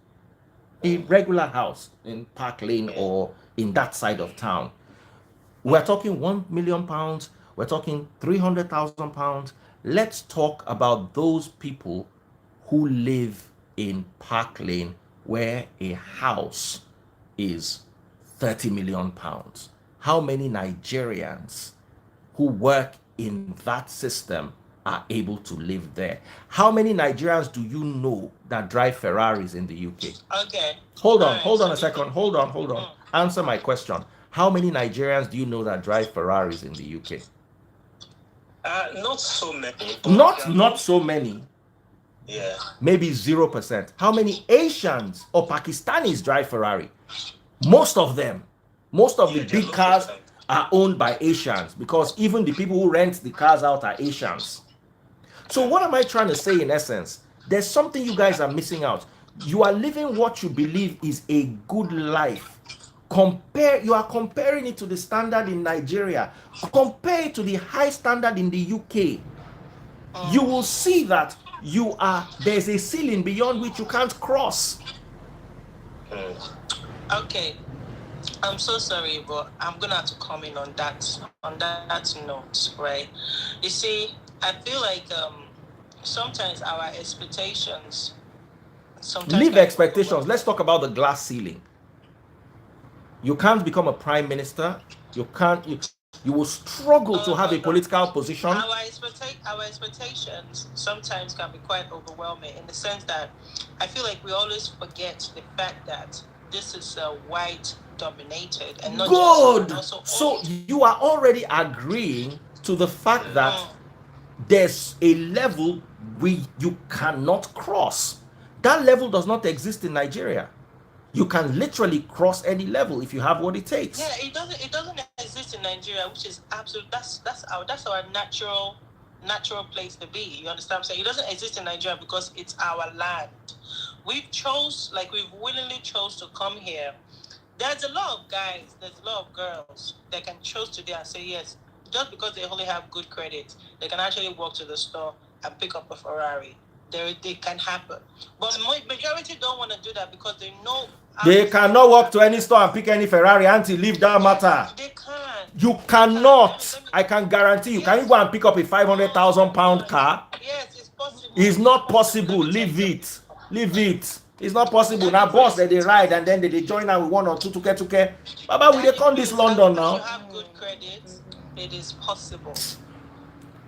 A regular house in Park Lane or in that side of town. We're talking 1 million pounds. We're talking 300,000 pounds. Let's talk about those people who live in Park Lane, where a house is 30 million pounds. How many Nigerians who work in that system are able to live there? How many Nigerians do you know that drive Ferraris in the UK? Okay. Hold on a second. Hold on. Answer my question. How many Nigerians do you know that drive Ferraris in the UK? Not so many. Not so many. Yeah. Maybe 0%. How many Asians or Pakistanis drive Ferrari? Most of them. Most of the big cars are owned by Asians, because even the people who rent the cars out are Asians. So what am I trying to say in essence? There's something you guys are missing out. You are living what you believe is a good life. You are comparing it to the standard in Nigeria. Compare it to the high standard in the UK. You will see that there's a ceiling beyond which you can't cross. Okay. I'm so sorry, but I'm gonna have to comment on that note, right? You see, I feel like sometimes our expectations Leave expectations. Let's talk about the glass ceiling. You can't become a prime minister. You will struggle to have a political position. Our expectations sometimes can be quite overwhelming, in the sense that I feel like we always forget the fact that this is white dominated and not good. Just so you are already agreeing to the fact that there's a level you cannot cross. That level does not exist in Nigeria. You can literally cross any level if you have what it takes. Yeah, it doesn't exist in Nigeria, which is absolute. That's our natural place to be. You understand what I'm saying? It doesn't exist in Nigeria because it's our land. We've willingly chose to come here. There's a lot of guys, there's a lot of girls that can choose today and say yes, just because they only have good credit, they can actually walk to the store and pick up a Ferrari. They can happen. But majority don't want to do that because they know they cannot walk to any store and pick any Ferrari until leave that matter. They can't. You cannot. I can guarantee you. Yes. Can you go and pick up a 500,000 pound car? Yes, it's possible. It's not possible. Leave it. Leave it. It's not possible. Now, boss, that they ride and then they join out with one or two tuke. Baba, we they come this London now. If you have good credit, it is possible.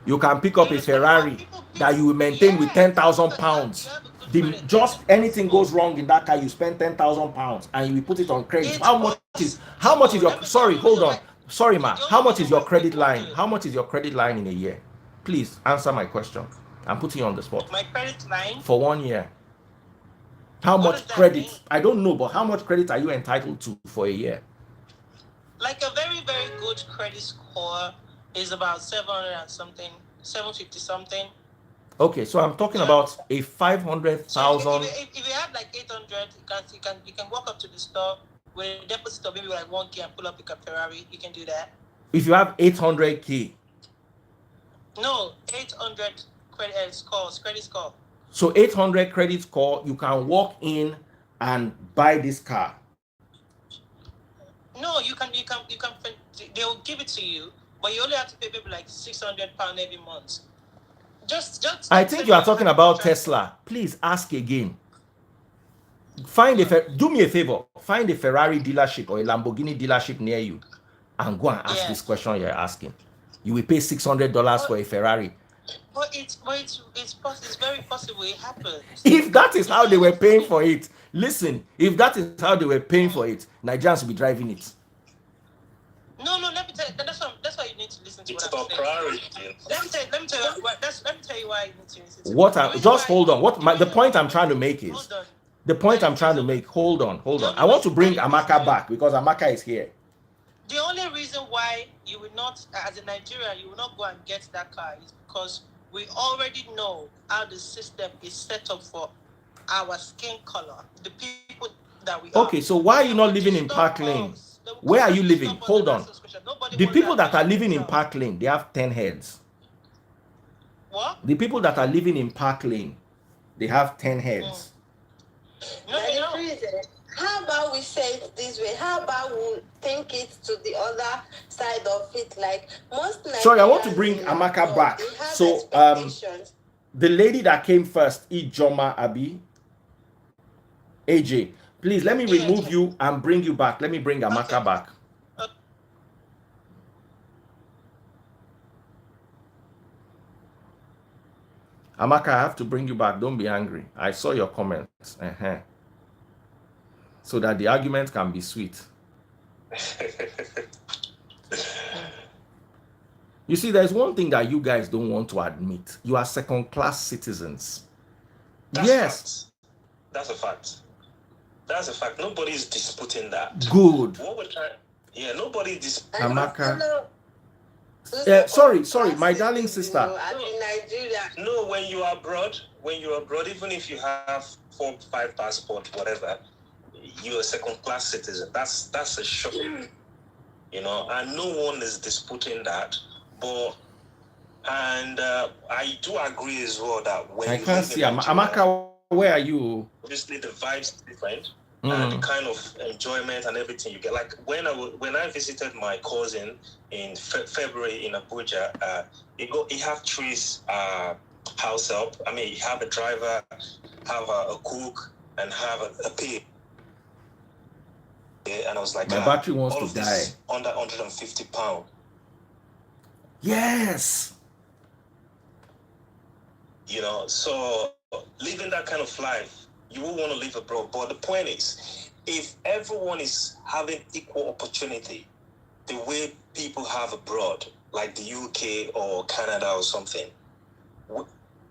You can pick up a Ferrari that you will maintain with 10,000 pounds. Just anything goes wrong in that car, you spend 10,000 pounds and you will put it on credit. How much is your, sorry, hold on. Sorry, ma. How much is your credit line? How much is your credit line in a year? Please answer my question. I'm putting you on the spot. My credit line? For 1 year. How much credit? I don't know, but how much credit are you entitled to for a year? Like a very, very good credit score is about 700 and something, 750 something. Okay, so I'm talking about a 500,000. So if you have like 800, you can walk up to the store with a deposit of maybe like 1K and pull up a Ferrari. You can do that. If you have 800K. No, 800 credit score. So 800 credit score, you can walk in and buy this car. No, you can. They will give it to you, but you only have to pay maybe like £600 every month. Just. I think you are talking about Tesla. Please ask again. Do me a favor. Find a Ferrari dealership or a Lamborghini dealership near you, and go and ask this question you're asking. You will pay $600 for a Ferrari. But it's very possible it happens. If that is how they were paying for it, listen. If that is how they were paying for it, Nigerians will be driving it. No. Let me tell you. That's why you need to listen to it's what I'm saying. Let me tell you why you need to listen to Just hold on. The point I'm trying to make is. Hold on. I want to bring Amaka back because Amaka is here. The only reason why you will not, as a Nigerian, you will not go and get that car is because we already know how the system is set up for our skin color, the people that we are. Okay, so why are you not living in Park Lane? Where are you living? Hold on. The people that are living in Park Lane, they have 10 heads. What? The people that are living in Park Lane, they have 10 heads. No. How about we say it this way? How about we think it to the other side of it? Like most Nigerians. Sorry, I want to bring Amaka back. So, the lady that came first, Ijoma Abi, AJ, please let me remove you and bring you back. Let me bring Amaka back. Amaka, I have to bring you back. Don't be angry. I saw your comments. So that the argument can be sweet. You see, there's one thing that you guys don't want to admit. You are second-class citizens. Yes. That's a fact. Nobody is disputing that. Good. Nobody disputing. Amaka. Sorry, my darling sister. No, when you are abroad, even if you have 4, 5 passport, whatever, you're a second-class citizen. That's a shock, and no one is disputing that. But I do agree as well that when I can't see Amaka, where are you? Obviously, the vibes different. And the kind of enjoyment and everything you get. Like when I visited my cousin in February in Abuja, he have 3 house help. I mean, he have a driver, have a cook, and have a pay. Yeah, and I was like, my battery wants all to of die. This under £150. Yes. So living that kind of life, you will want to live abroad. But the point is, if everyone is having equal opportunity, the way people have abroad, like the UK or Canada or something,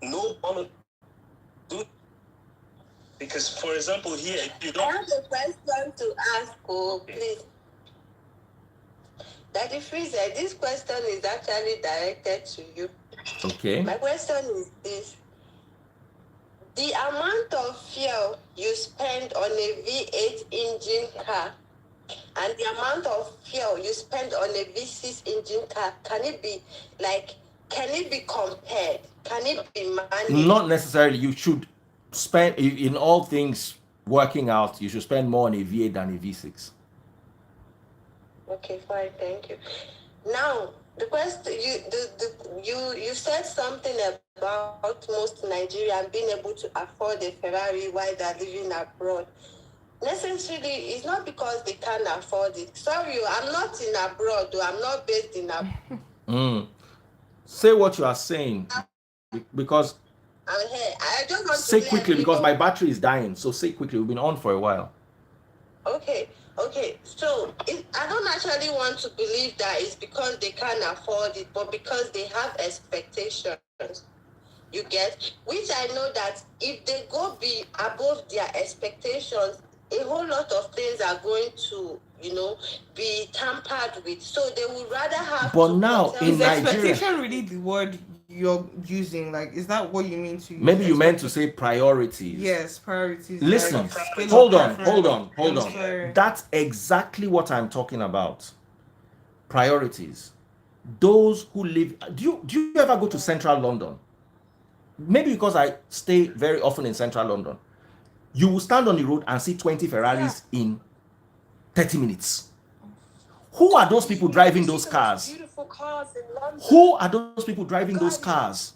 no one do. Because, for example, here you don't. I have a question to ask, please. Daddy Freezer, this question is actually directed to you. Okay. My question is this. The amount of fuel you spend on a V8 engine car and the amount of fuel you spend on a V6 engine car, can it be compared? Can it be managed? Not necessarily. You should spend, in all things working out, you should spend more on a V8 than a V6. Okay, fine, thank you. Now, You said something about most Nigerians being able to afford a Ferrari while they're living abroad. Necessarily, it's not because they can't afford it. Sorry, I'm not in abroad, though. I'm not based in abroad. Say what you are saying, because I'm here. I just want to say quickly, let you because know. my battery is dying. So say quickly. We've been on for a while. Okay. So I don't actually want to believe that it's because they can't afford it, but because they have expectations. You get? Which I know that if they go be above their expectations, a whole lot of things are going to, be tampered with. So they would rather have But to now curtail in Is their Nigeria, expectation really the word you're using? Like, is that what you mean to use? maybe you meant to Expectation? say priorities. Yes, priorities, like Listen, scale of hold on, hold preference. on, hold I'm on. sorry. That's exactly what I'm talking about. Priorities. Those who live. Do you ever go to central London? Maybe because I stay very often in central London. You will stand on the road and see 20 Ferraris in 30 minutes. Who are those people driving those cars? Beautiful cars in London. Who are those people driving those cars?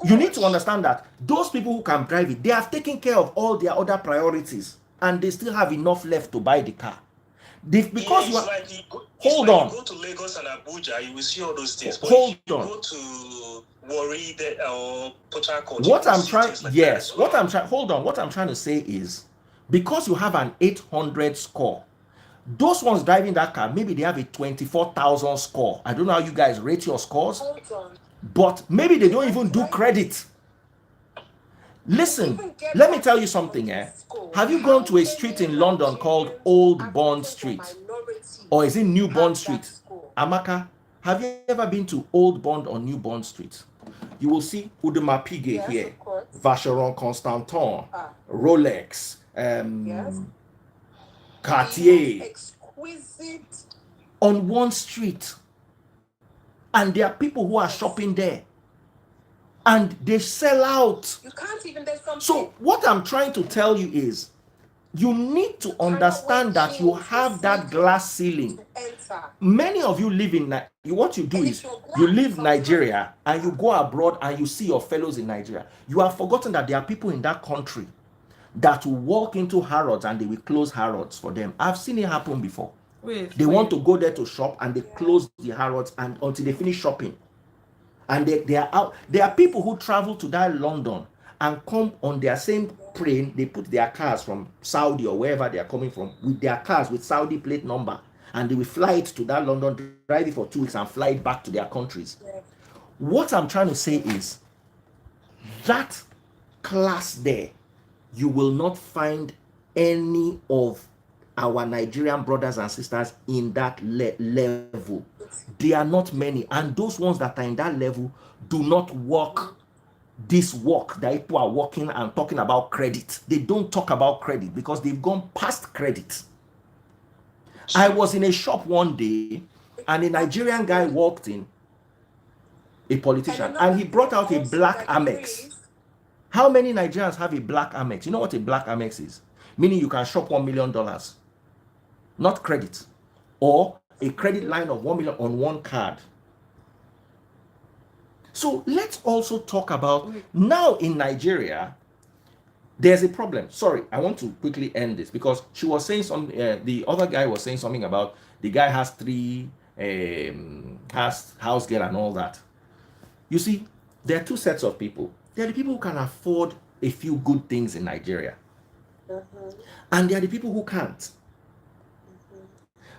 You need to understand that those people who can drive it, they have taken care of all their other priorities, and they still have enough left to buy the car. Because you are, hold on. You go to Lagos and Abuja, you will see all those things. Hold But on. you go to Warri or Port Harcourt, What I'm trying, like yes, what I'm trying, hold on. What I'm trying to say is, because you have an 800 score, those ones driving that car, maybe they have a 24,000 score. I don't know how you guys rate your scores, but maybe they don't even do credit. Listen, let me tell you something. Have you gone to a street in London called Old Bond Street? Or is it New Bond Street? Amaka, have you ever been to Old Bond or New Bond Street? You will see Audemars Piguet here, Vacheron Constantin, Rolex, Cartier, Exquisite. on one street. And there are people who are shopping there. And they sell out. You can't even, there's something. So what I'm trying to tell you is, you need to understand that you have that glass ceiling. Many of you live in what you do is you leave Nigeria and you go abroad and you see your fellows in Nigeria. You have forgotten that there are people in that country that will walk into Harrods and they will close Harrods for them. I've seen it happen before. They want to go there to shop and they close the Harrods and until they finish shopping. And they are out. There are people who travel to that London and come on their same plane. They put their cars from Saudi or wherever they are coming from with their cars with Saudi plate number, and they will fly it to that London, drive it for 2 weeks and fly it back to their countries. What I'm trying to say is that class there, you will not find any of our Nigerian brothers and sisters in that level. They are not many, and those ones that are in that level do not work this work that people are working and talking about credit. They don't talk about credit because they've gone past credit. I was in a shop one day and a Nigerian guy walked in, a politician, and he brought out a black Amex. How many Nigerians have a black Amex? You know what a black Amex is? Meaning you can shop $1 million, not credit, or a credit line of 1 million on one card. So let's also talk about now in Nigeria, there's a problem. Sorry, I want to quickly end this because she was saying something. The other guy was saying something about the guy has has house girl and all that. You see, there are two sets of people. There are the people who can afford a few good things in Nigeria, and there are the people who can't.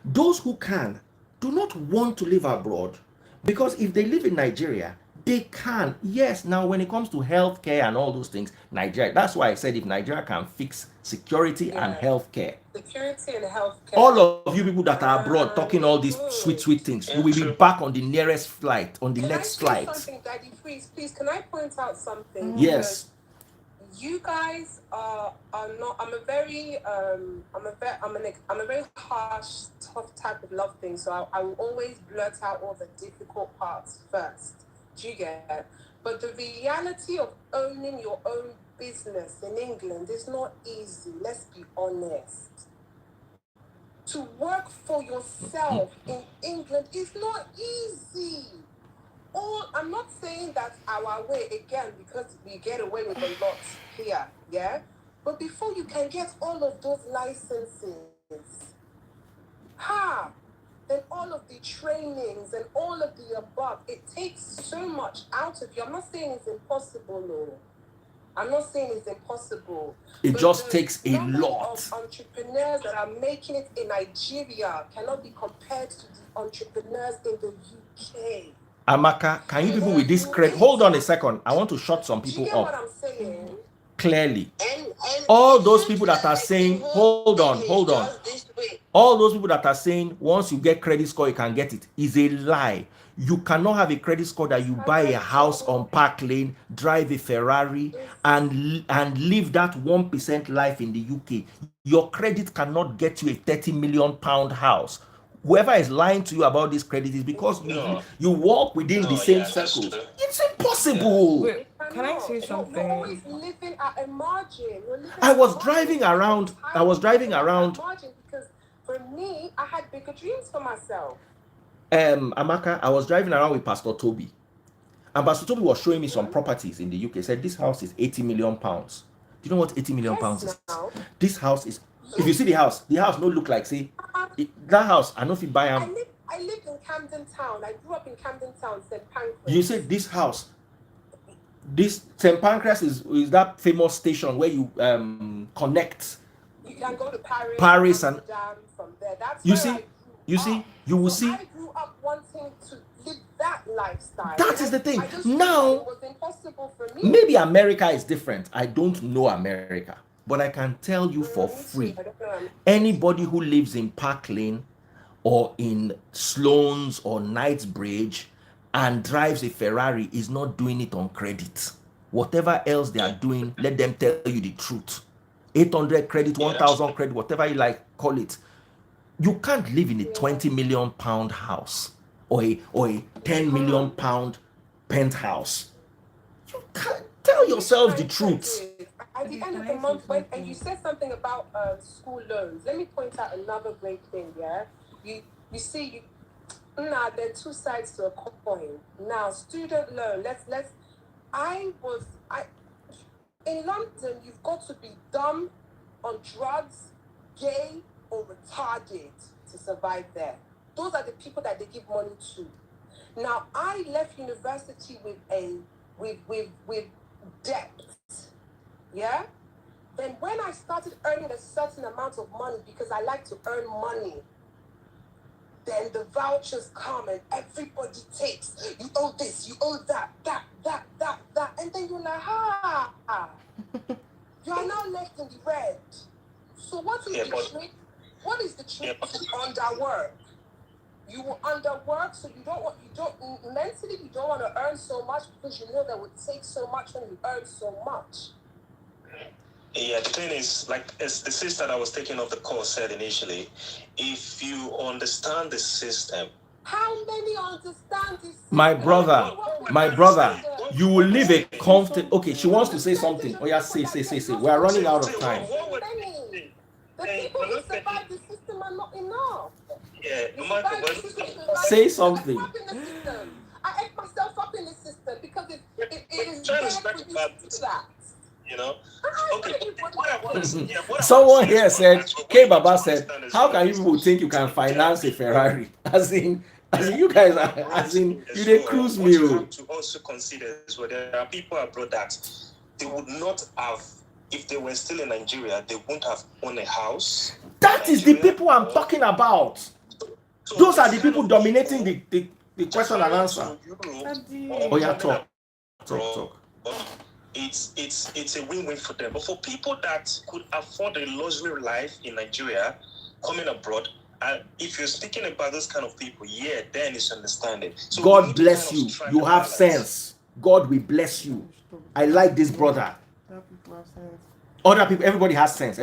Those who can do not want to live abroad because if they live in Nigeria, they can. Yes, now when it comes to healthcare and all those things, Nigeria, that's why I said if Nigeria can fix security and healthcare. Security and healthcare. All of you people that are abroad talking all these sweet things, you will be back on the nearest flight, on the next flight. Something, Daddy Freeze, please, can I point out something? Yes. You guys are not. I'm a very harsh, tough type of love thing. So I will always blurt out all the difficult parts first. Do you get it? But the reality of owning your own business in England is not easy. Let's be honest. to work for yourself in England is not easy. I'm not saying that's our way again because we get away with a lot here, yeah? But before you can get all of those licenses, then all of the trainings and all of the above, it takes so much out of you. I'm not saying it's impossible, no. I'm not saying it's impossible. It but just the takes a number lot. of entrepreneurs that are making it in Nigeria cannot be compared to the entrepreneurs in the UK. Amaka, can you people with this credit? Hold on a second. I want to shut some Do you people get what up I'm saying? clearly. And All it those should people be that are like saying, the whole hold on, thing is hold on. just this way. All those people that are saying once you get credit score you can get it is a lie. You cannot have a credit score that you buy a house on Park Lane, drive a Ferrari, and live that 1% life in the UK. Your credit cannot get you a 30 million pound house. Whoever is lying to you about this credit is because you walk within the same circles. It's impossible. Wait, can I say something? You're always living at a margin. I was driving around. Margin because for me, I had bigger dreams for myself. Amaka, I was driving around with Pastor Toby. And Pastor Toby was showing me some properties in the UK. He said, this house is 80 million pounds. Do you know what 80 million pounds is? Now. This house is, if you see the house no look like, see, that house, I know if you buy them. I lived in Camden Town. I grew up in Camden Town, St. Pancras. You said this house, this St. Pancras is that famous station where you connect. You can go to Paris and from there. That's you where see, I you grew see, up. you will So see. I grew up wanting to live that lifestyle. That is the thing. I just Now, it was impossible for me. maybe America is different. I don't know America, but I can tell you for free. Anybody who lives in Park Lane or in Sloan's or Knightsbridge and drives a Ferrari is not doing it on credit. Whatever else they are doing, let them tell you the truth. 800 credit, 1,000 credit, whatever you like, call it. You can't live in a 20 million pound house or a 10 million pound penthouse. You can't tell yourselves the truth. At the end of the month, and you said something about school loans. Let me point out another great thing. Yeah, you see, there are two sides to a coin. Now, student loan. Let's. In London, you've got to be dumb, on drugs, gay, or retarded to survive there. Those are the people that they give money to. Now, I left university with debt. Yeah? Then when I started earning a certain amount of money, because I like to earn money, then the vouchers come and everybody takes. You owe this, you owe that. And then you're like, you are now left in the red. So what is the trick? What is the trick to underwork? You will underwork, so you don't mentally you don't want to earn so much because you know that would take so much when you earn so much. Yeah, the thing is, like as the sister that was taking off the course said initially, if you understand the system. How many understand this? My brother, you will live a comfortable. Okay, she wants to say something. Oh yeah, say. We are running out of time. The people who survive the system are not enough. Yeah, Say something. I ate myself up in the system because it is there for you to do that. You know? Okay. Someone here said, K Baba said, how can you people think you can finance a Ferrari? As in you guys are, as in, you they cruise me. What you have to also consider is whether there are people abroad that they would not have, if they were still in Nigeria, they wouldn't have owned a house. That is the people I'm talking about. So those are the people dominating the question and answer. Oh yeah, talk. It's a win-win for them. But for people that could afford a luxury life in Nigeria, coming abroad, if you're speaking about those kind of people, yeah, then it's understanding. So God bless you. You have sense. God will bless you. I like this brother. Other people, everybody has sense.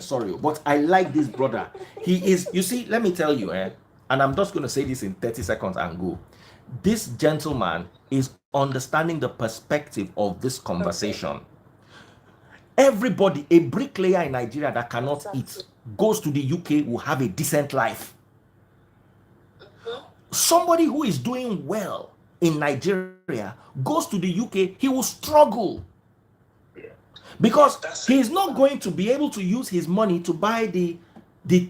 Sorry, but I like this brother. He is, you see, let me tell you, and I'm just going to say this in 30 seconds and go. This gentleman is understanding the perspective of this conversation. Everybody, a bricklayer in Nigeria that cannot Exactly. eat, goes to the UK, will have a decent life. Somebody who is doing well in Nigeria goes to the UK, he will struggle. Because he's not going to be able to use his money to buy the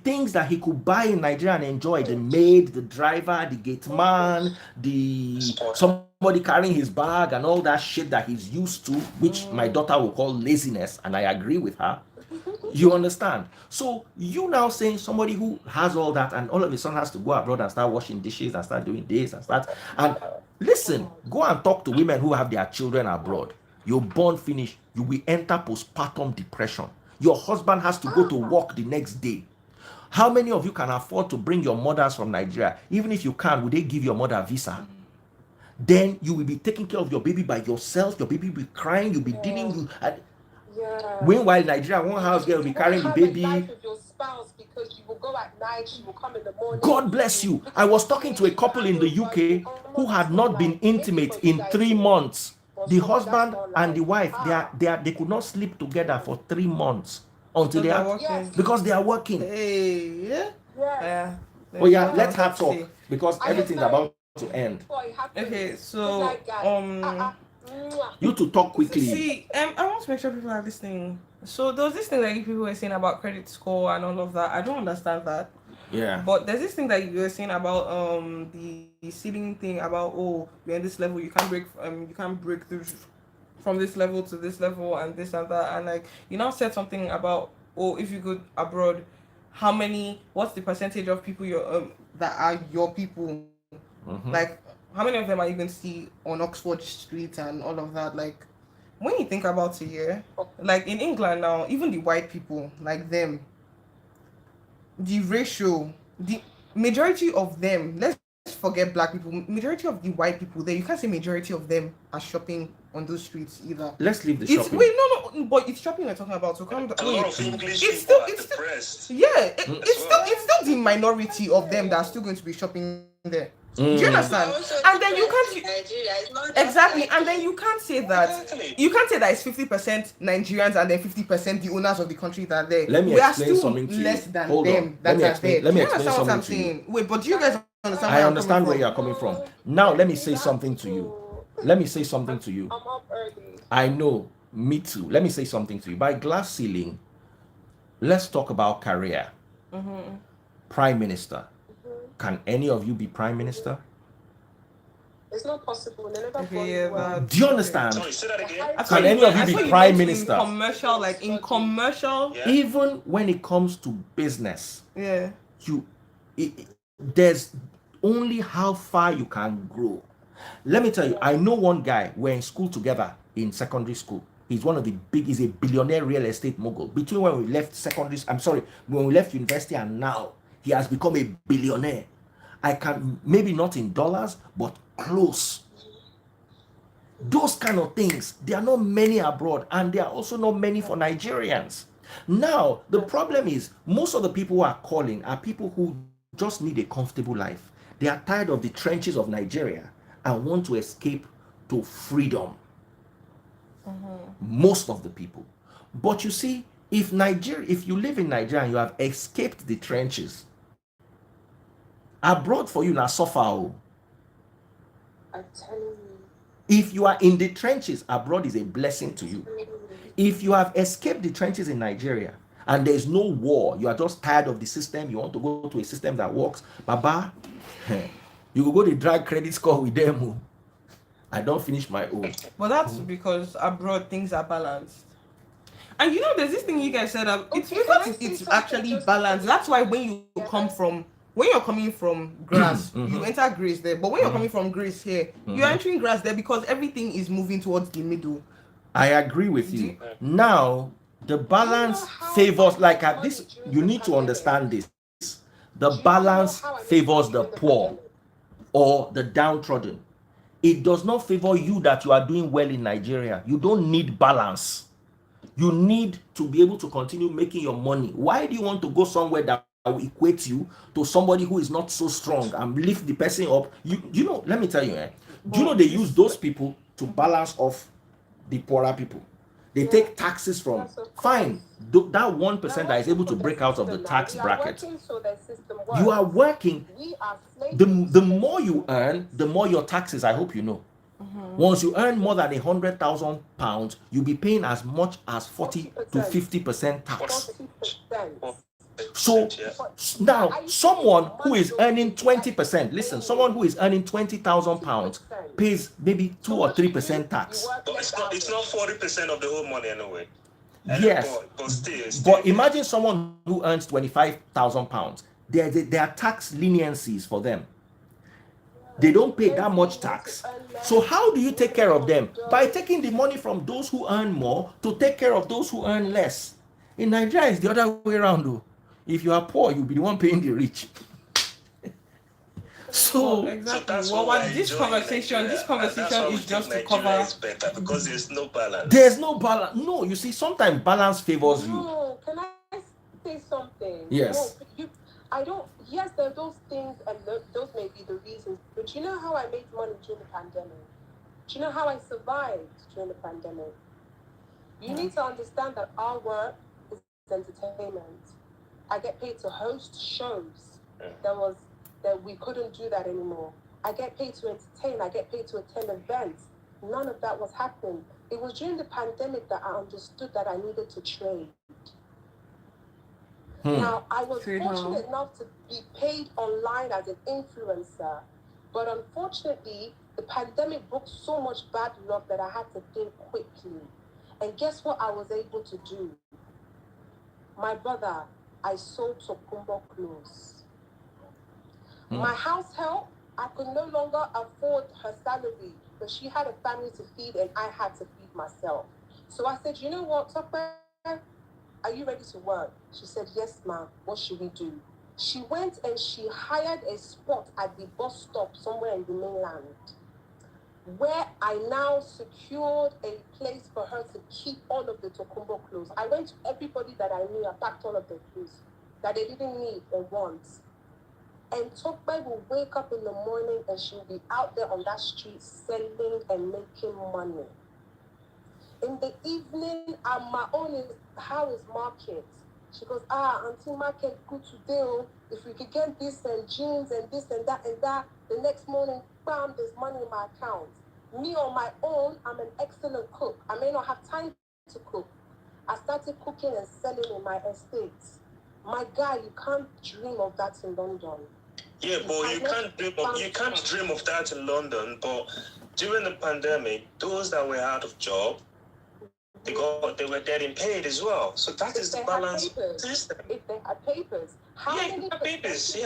things that he could buy in Nigeria and enjoy: the maid, the driver, the gate man, the somebody carrying his bag and all that shit that he's used to, which my daughter will call laziness, and I agree with her. You understand? So you now saying somebody who has all that and all of a sudden has to go abroad and start washing dishes and start doing this and start, and listen, go and talk to women who have their children abroad. You're born finish, you will enter postpartum depression. Your husband has to go to work the next day. How many of you can afford to bring your mothers from Nigeria? Even if you can, would they give your mother a visa? Then you will be taking care of your baby by yourself. Your baby will be crying, you'll be dealing with. Yeah. Meanwhile, Nigeria, one house girl will be carrying the baby. You have a life with your spouse because you will go at night, she will come in the morning. God bless you. I was talking to a couple in the UK who had not been intimate in 3 months. The husband and the wife, they could not sleep together for 3 months until they are working. because they are working. Hey, yeah. Yes. Yeah. Oh yeah, let's have talk because everything's about to end. Okay, so You to talk quickly. see, I want to make sure people are listening. So there was this thing that you people were saying about credit score and all of that. I don't understand that. Yeah. But there's this thing that you were saying about the ceiling thing about, oh, you're in this level, you can't break through from this level to this level and this and that, and like you now said something about, oh, if you go abroad, what's the percentage of people that are your people? Like how many of them are you going to see on Oxford Street and all of that? Like when you think about it, yeah, like in England now, even the white people, like them, the ratio, the majority of them, let's forget black people, majority of the white people there, you can't say majority of them are shopping on those streets either. Let's leave the shopping. Wait, no, but it's shopping we're talking about. So come A lot of English it's people still, are it's still, depressed. yeah, it's still the minority of them that are still going to be shopping there. Do you understand? And then you can't exactly, and then you can't say that it's 50% Nigerians and then 50% the owners of the country that are there. Let me we are explain still something to you. less than Hold them on. that are there. Let me Do you explain understand what I'm something to you. saying? Wait, but do you guys understand? I understand where you're coming from. Now let me say something to you. Let me say something to you. I'm up early. I know, me too. Let me say something to you. By glass ceiling, let's talk about career. Prime Minister. Can any of you be Prime Minister? It's not possible. They never Okay, well. Do you understand? Sorry, say that again. Can any of you be Prime Minister? In commercial, Yeah. Even when it comes to business, yeah. There's only how far you can grow. Let me tell you, I know one guy, we're in school together in secondary school. He's he's a billionaire real estate mogul. Between when we left when we left university and now, he has become a billionaire. I can, maybe not in dollars, but close. Those kind of things, there are not many abroad, and there are also not many for Nigerians. Now, the problem is, most of the people who are calling are people who just need a comfortable life. They are tired of the trenches of Nigeria and want to escape to freedom. Most of the people. But you see, if you live in Nigeria and you have escaped the trenches, abroad for you now suffer. I'm telling you. If you are in the trenches, abroad is a blessing to you. If you have escaped the trenches in Nigeria and there's no war, you are just tired of the system, you want to go to a system that works, Baba, you will go to drag credit score with them. I don't finish my own. But that's because abroad things are balanced. And you know, there's this thing you guys said, it's because it's actually balanced. That's why when you're coming from grass, you enter grace there. But when you're coming from grace here, you're entering grass there because everything is moving towards the middle. I agree with you. Now, the balance favors, like at this, you need to understand this. The balance favors the poor or the downtrodden. It does not favor you that you are doing well in Nigeria. You don't need balance. You need to be able to continue making your money. Why do you want to go somewhere that will equate you to somebody who is not so strong and lift the person up? You know, let me tell you, do you know they use those people to balance off the poorer people? They Yeah. take taxes from, Yes, of fine, that 1% that is able to break out of the tax bracket. We are working so the system works. You are working. We are slaves. The more you earn, the more your taxes, I hope you know. Once you earn more than £100,000, you'll be paying as much as 40 to 50% tax. 40%. So now, someone who is earning 20%, listen, someone who is earning £20,000 pays maybe 2 or 3% tax. But it's not 40% of the whole money anyway. Yes, but still. But imagine someone who earns £25,000. There are tax leniencies for them. They don't pay that much tax. So how do you take care of them? By taking the money from those who earn more to take care of those who earn less. In Nigeria, it's the other way around though. If you are poor, you'll be the one paying the rich. So exactly. So this conversation is just to cover. Is better because there's no balance. There's no balance. No, you see, sometimes balance favors you. No, can I say something? Yes. No, I don't. Yes, there are those things, and those may be the reasons. But you know how I made money during the pandemic? Do you know how I survived during the pandemic? You need to understand that our work is entertainment. I get paid to host shows. That we couldn't do that anymore. I get paid to entertain. I get paid to attend events. None of that was happening. It was during the pandemic that I understood that I needed to trade. Now, I was fortunate enough to be paid online as an influencer, but unfortunately, the pandemic brought so much bad luck that I had to think quickly. And guess what I was able to do? My brother, I sold Tokumbo clothes. My house help, I could no longer afford her salary, but she had a family to feed and I had to feed myself. So I said, you know what, Tokwe, are you ready to work? She said, yes, ma'am. What should we do? She went and she hired a spot at the bus stop somewhere in the mainland, where I now secured a place for her to keep all of the Tokumbo clothes. I went to everybody that I knew, I packed all of their clothes that they didn't need or want. And Tokwe will wake up in the morning and she'll be out there on that street selling and making money. In the evening, my own is, how is market? She goes, Auntie, market good today. If we could get this and jeans and this and that, the next morning, bam, there's money in my account. Me on my own, I'm an excellent cook. I may not have time to cook. I started cooking and selling in my estate. My guy, you can't dream of that in London. Yeah, but you can't dream of that in London. But during the pandemic, those that were out of job, they were getting paid as well. So that is the balance system. If they had papers, how many papers?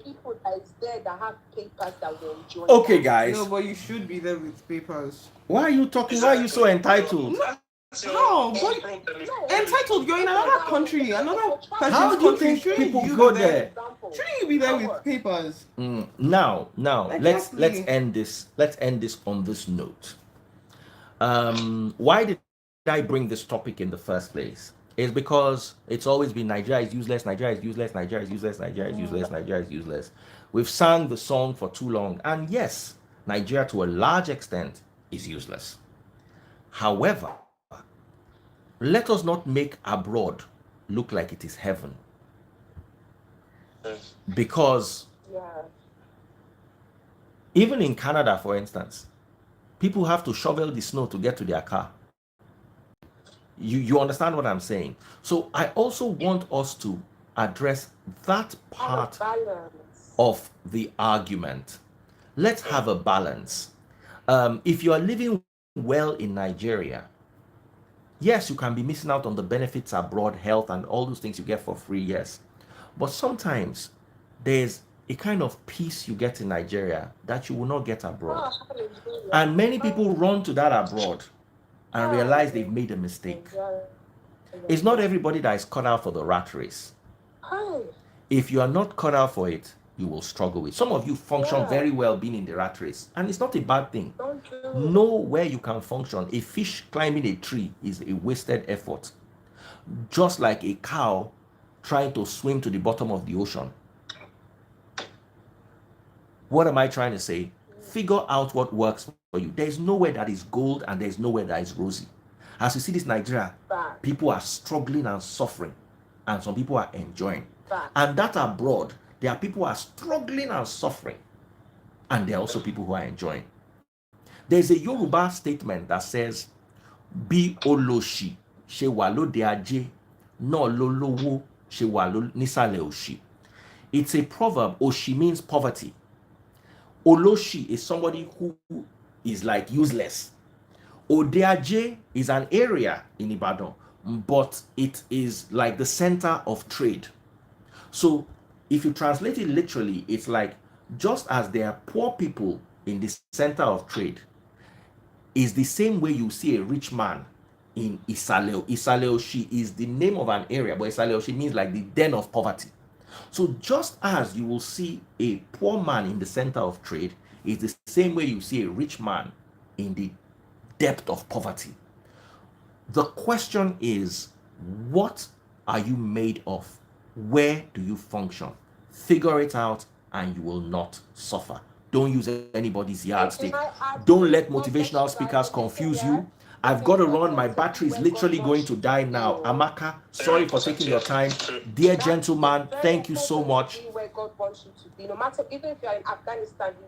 People that is there that have papers that will enjoy? Okay, guys. No, but you should be there with papers. Why are you talking? Why are you so entitled? No, but entitled. You're in another country, another person's How do you country. think people go there? Shouldn't you be there with papers? Now, let's end this. Let's end this on this note. Why did I bring this topic in the first place? Is because it's always been Nigeria is useless, Nigeria is useless, Nigeria is useless, Nigeria is useless, Nigeria is useless. We've sung the song for too long, and yes, Nigeria to a large extent is useless. However, let us not make abroad look like it is heaven. Because even in Canada, for instance, people have to shovel the snow to get to their car. You understand what I'm saying? So I also want us to address that part of the argument. Let's have a balance. If you are living well in Nigeria, yes, you can be missing out on the benefits abroad, health, and all those things you get for free, yes. But sometimes there's a kind of peace you get in Nigeria that you will not get abroad. And many people run to that abroad and realize they've made a mistake. It's not everybody that is cut out for the rat race. If you are not cut out for it, you will struggle with. Some of you function very well being in the rat race, and it's not a bad thing. Know where you can function. A fish climbing a tree is a wasted effort. Just like a cow trying to swim to the bottom of the ocean. What am I trying to say? Figure out what works for you. There's nowhere that is gold and there's nowhere that is rosy. As you see this Nigeria, Fact. people are struggling and suffering, and some people are enjoying. Fact. And that abroad, there are people who are struggling and suffering, and there are also people who are enjoying. There's a Yoruba statement that says, Bi oloshi she walo de aje, no lolowo she walo nisale oshi. It's a proverb. Oshi means poverty. Oloshi is somebody who is like useless. Odeaje is an area in Ibadan, but it is like the center of trade. So if you translate it literally, it's like, just as there are poor people in the center of trade, is the same way you see a rich man in Isaleo. Isaleoshi is the name of an area, but Isaleoshi means like the den of poverty. So just as you will see a poor man in the center of trade, is the same way you see a rich man in the depth of poverty. The question is, what are you made of? Where do you function? Figure it out and you will not suffer. Don't use anybody's yardstick. Don't let motivational speakers confuse you. I've got to run. My battery is literally going to die now. Amaka, sorry for taking your time. Dear gentleman, thank you so much. Where God wants you to be, no matter, even if you're in Afghanistan, He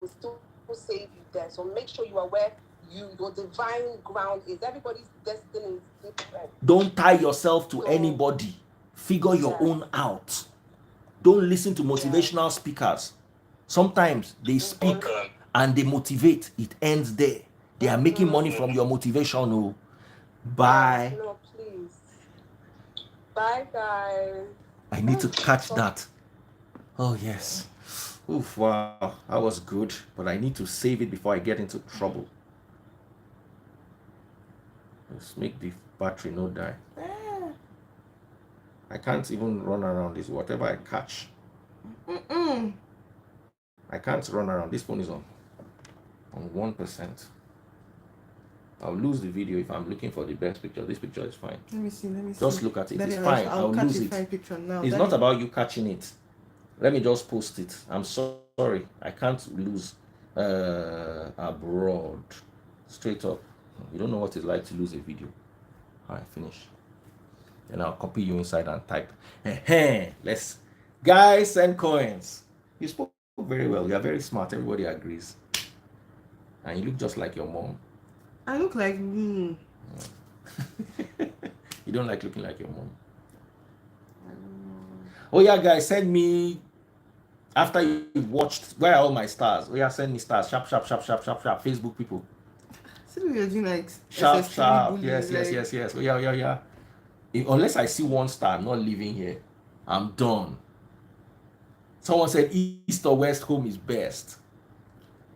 will still save you there. So make sure you are where your divine ground is. Everybody's destiny is different. Don't tie yourself to anybody. Figure your own out. Don't listen to motivational speakers. Sometimes they speak and they motivate. It ends there. They are making money from your motivation. Oh, bye. No, please. Bye, guys. I need to catch that. Oh, yes. Oof, wow. That was good. But I need to save it before I get into trouble. Let's make the battery not die. I can't even run around this. Whatever I catch. I can't run around. This phone is on 1%. I'll lose the video if I'm looking for the best picture. This picture is fine. Let me see. Just look at it. It's fine. I'll catch lose a it. fine picture now. It's not about you catching it. Let me just post it. I'm sorry. I can't lose abroad. Straight up. You don't know what it's like to lose a video. All right, finish. And I'll copy you inside and type. Let's, guys, send coins. You spoke very well. You are very smart. Everybody agrees. And you look just like your mom. I look like me. You don't like looking like your mom. Oh yeah, guys, send me after you've watched. Where are all my stars? Oh yeah, send me stars. Sharp. Facebook people. See what you're doing, like Sharp. bullying, Yes. like... Oh yeah. Unless I see one star, I'm not leaving here. I'm done. Someone said East or West home is best.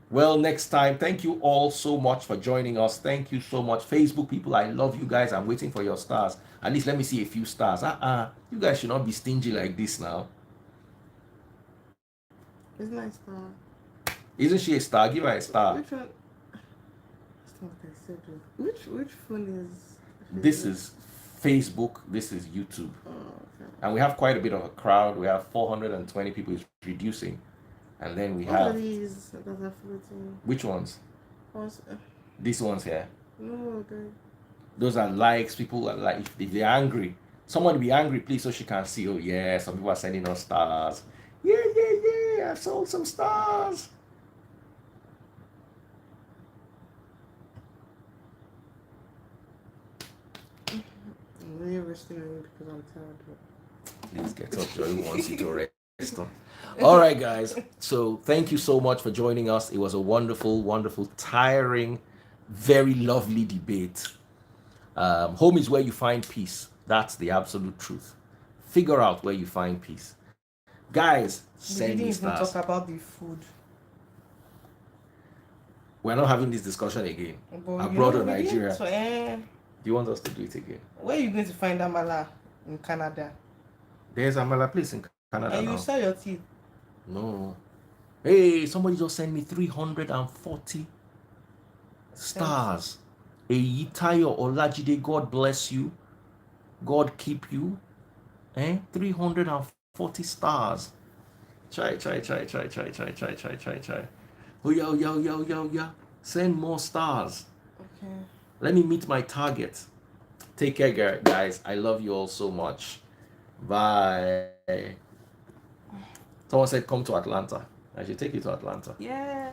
Well, next time, thank you all so much for joining us. Thank you so much. Facebook people, I love you guys. I'm waiting for your stars. At least let me see a few stars. You guys should not be stingy like this now. Isn't that a star? Isn't she a star? Give her a star. Which one? That's not what I said. Which phone is... This is Facebook. This is YouTube. Oh, okay. And we have quite a bit of a crowd. We have 420 people. It's reducing. And then we have... these that are floating. Which ones? These ones here. No, okay. Those are likes. People are like, if they're angry. Someone be angry, please, so she can see. Oh, yeah, some people are sending us stars. Yeah, I sold some stars. I'm really resting on you because I'm tired. Please get up. Joy wants you to rest. All right, guys. So thank you so much for joining us. It was a wonderful, tiring, very lovely debate. Home is where you find peace. That's the absolute truth. Figure out where you find peace. Guys, send me stars. We didn't even talk about the food. We're not having this discussion again. But abroad or Nigeria. So, do you want us to do it again? Where are you going to find amala in Canada? There's amala place in Canada and now. You sell your teeth? No. Hey, somebody just sent me 340 stars. Eyitayo Olajide, God bless you. God keep you. 340 stars. Try. Oh, yeah. Send more stars. Okay. Let me meet my target. Take care, guys. I love you all so much. Bye. Someone said, come to Atlanta. I should take you to Atlanta. Yeah.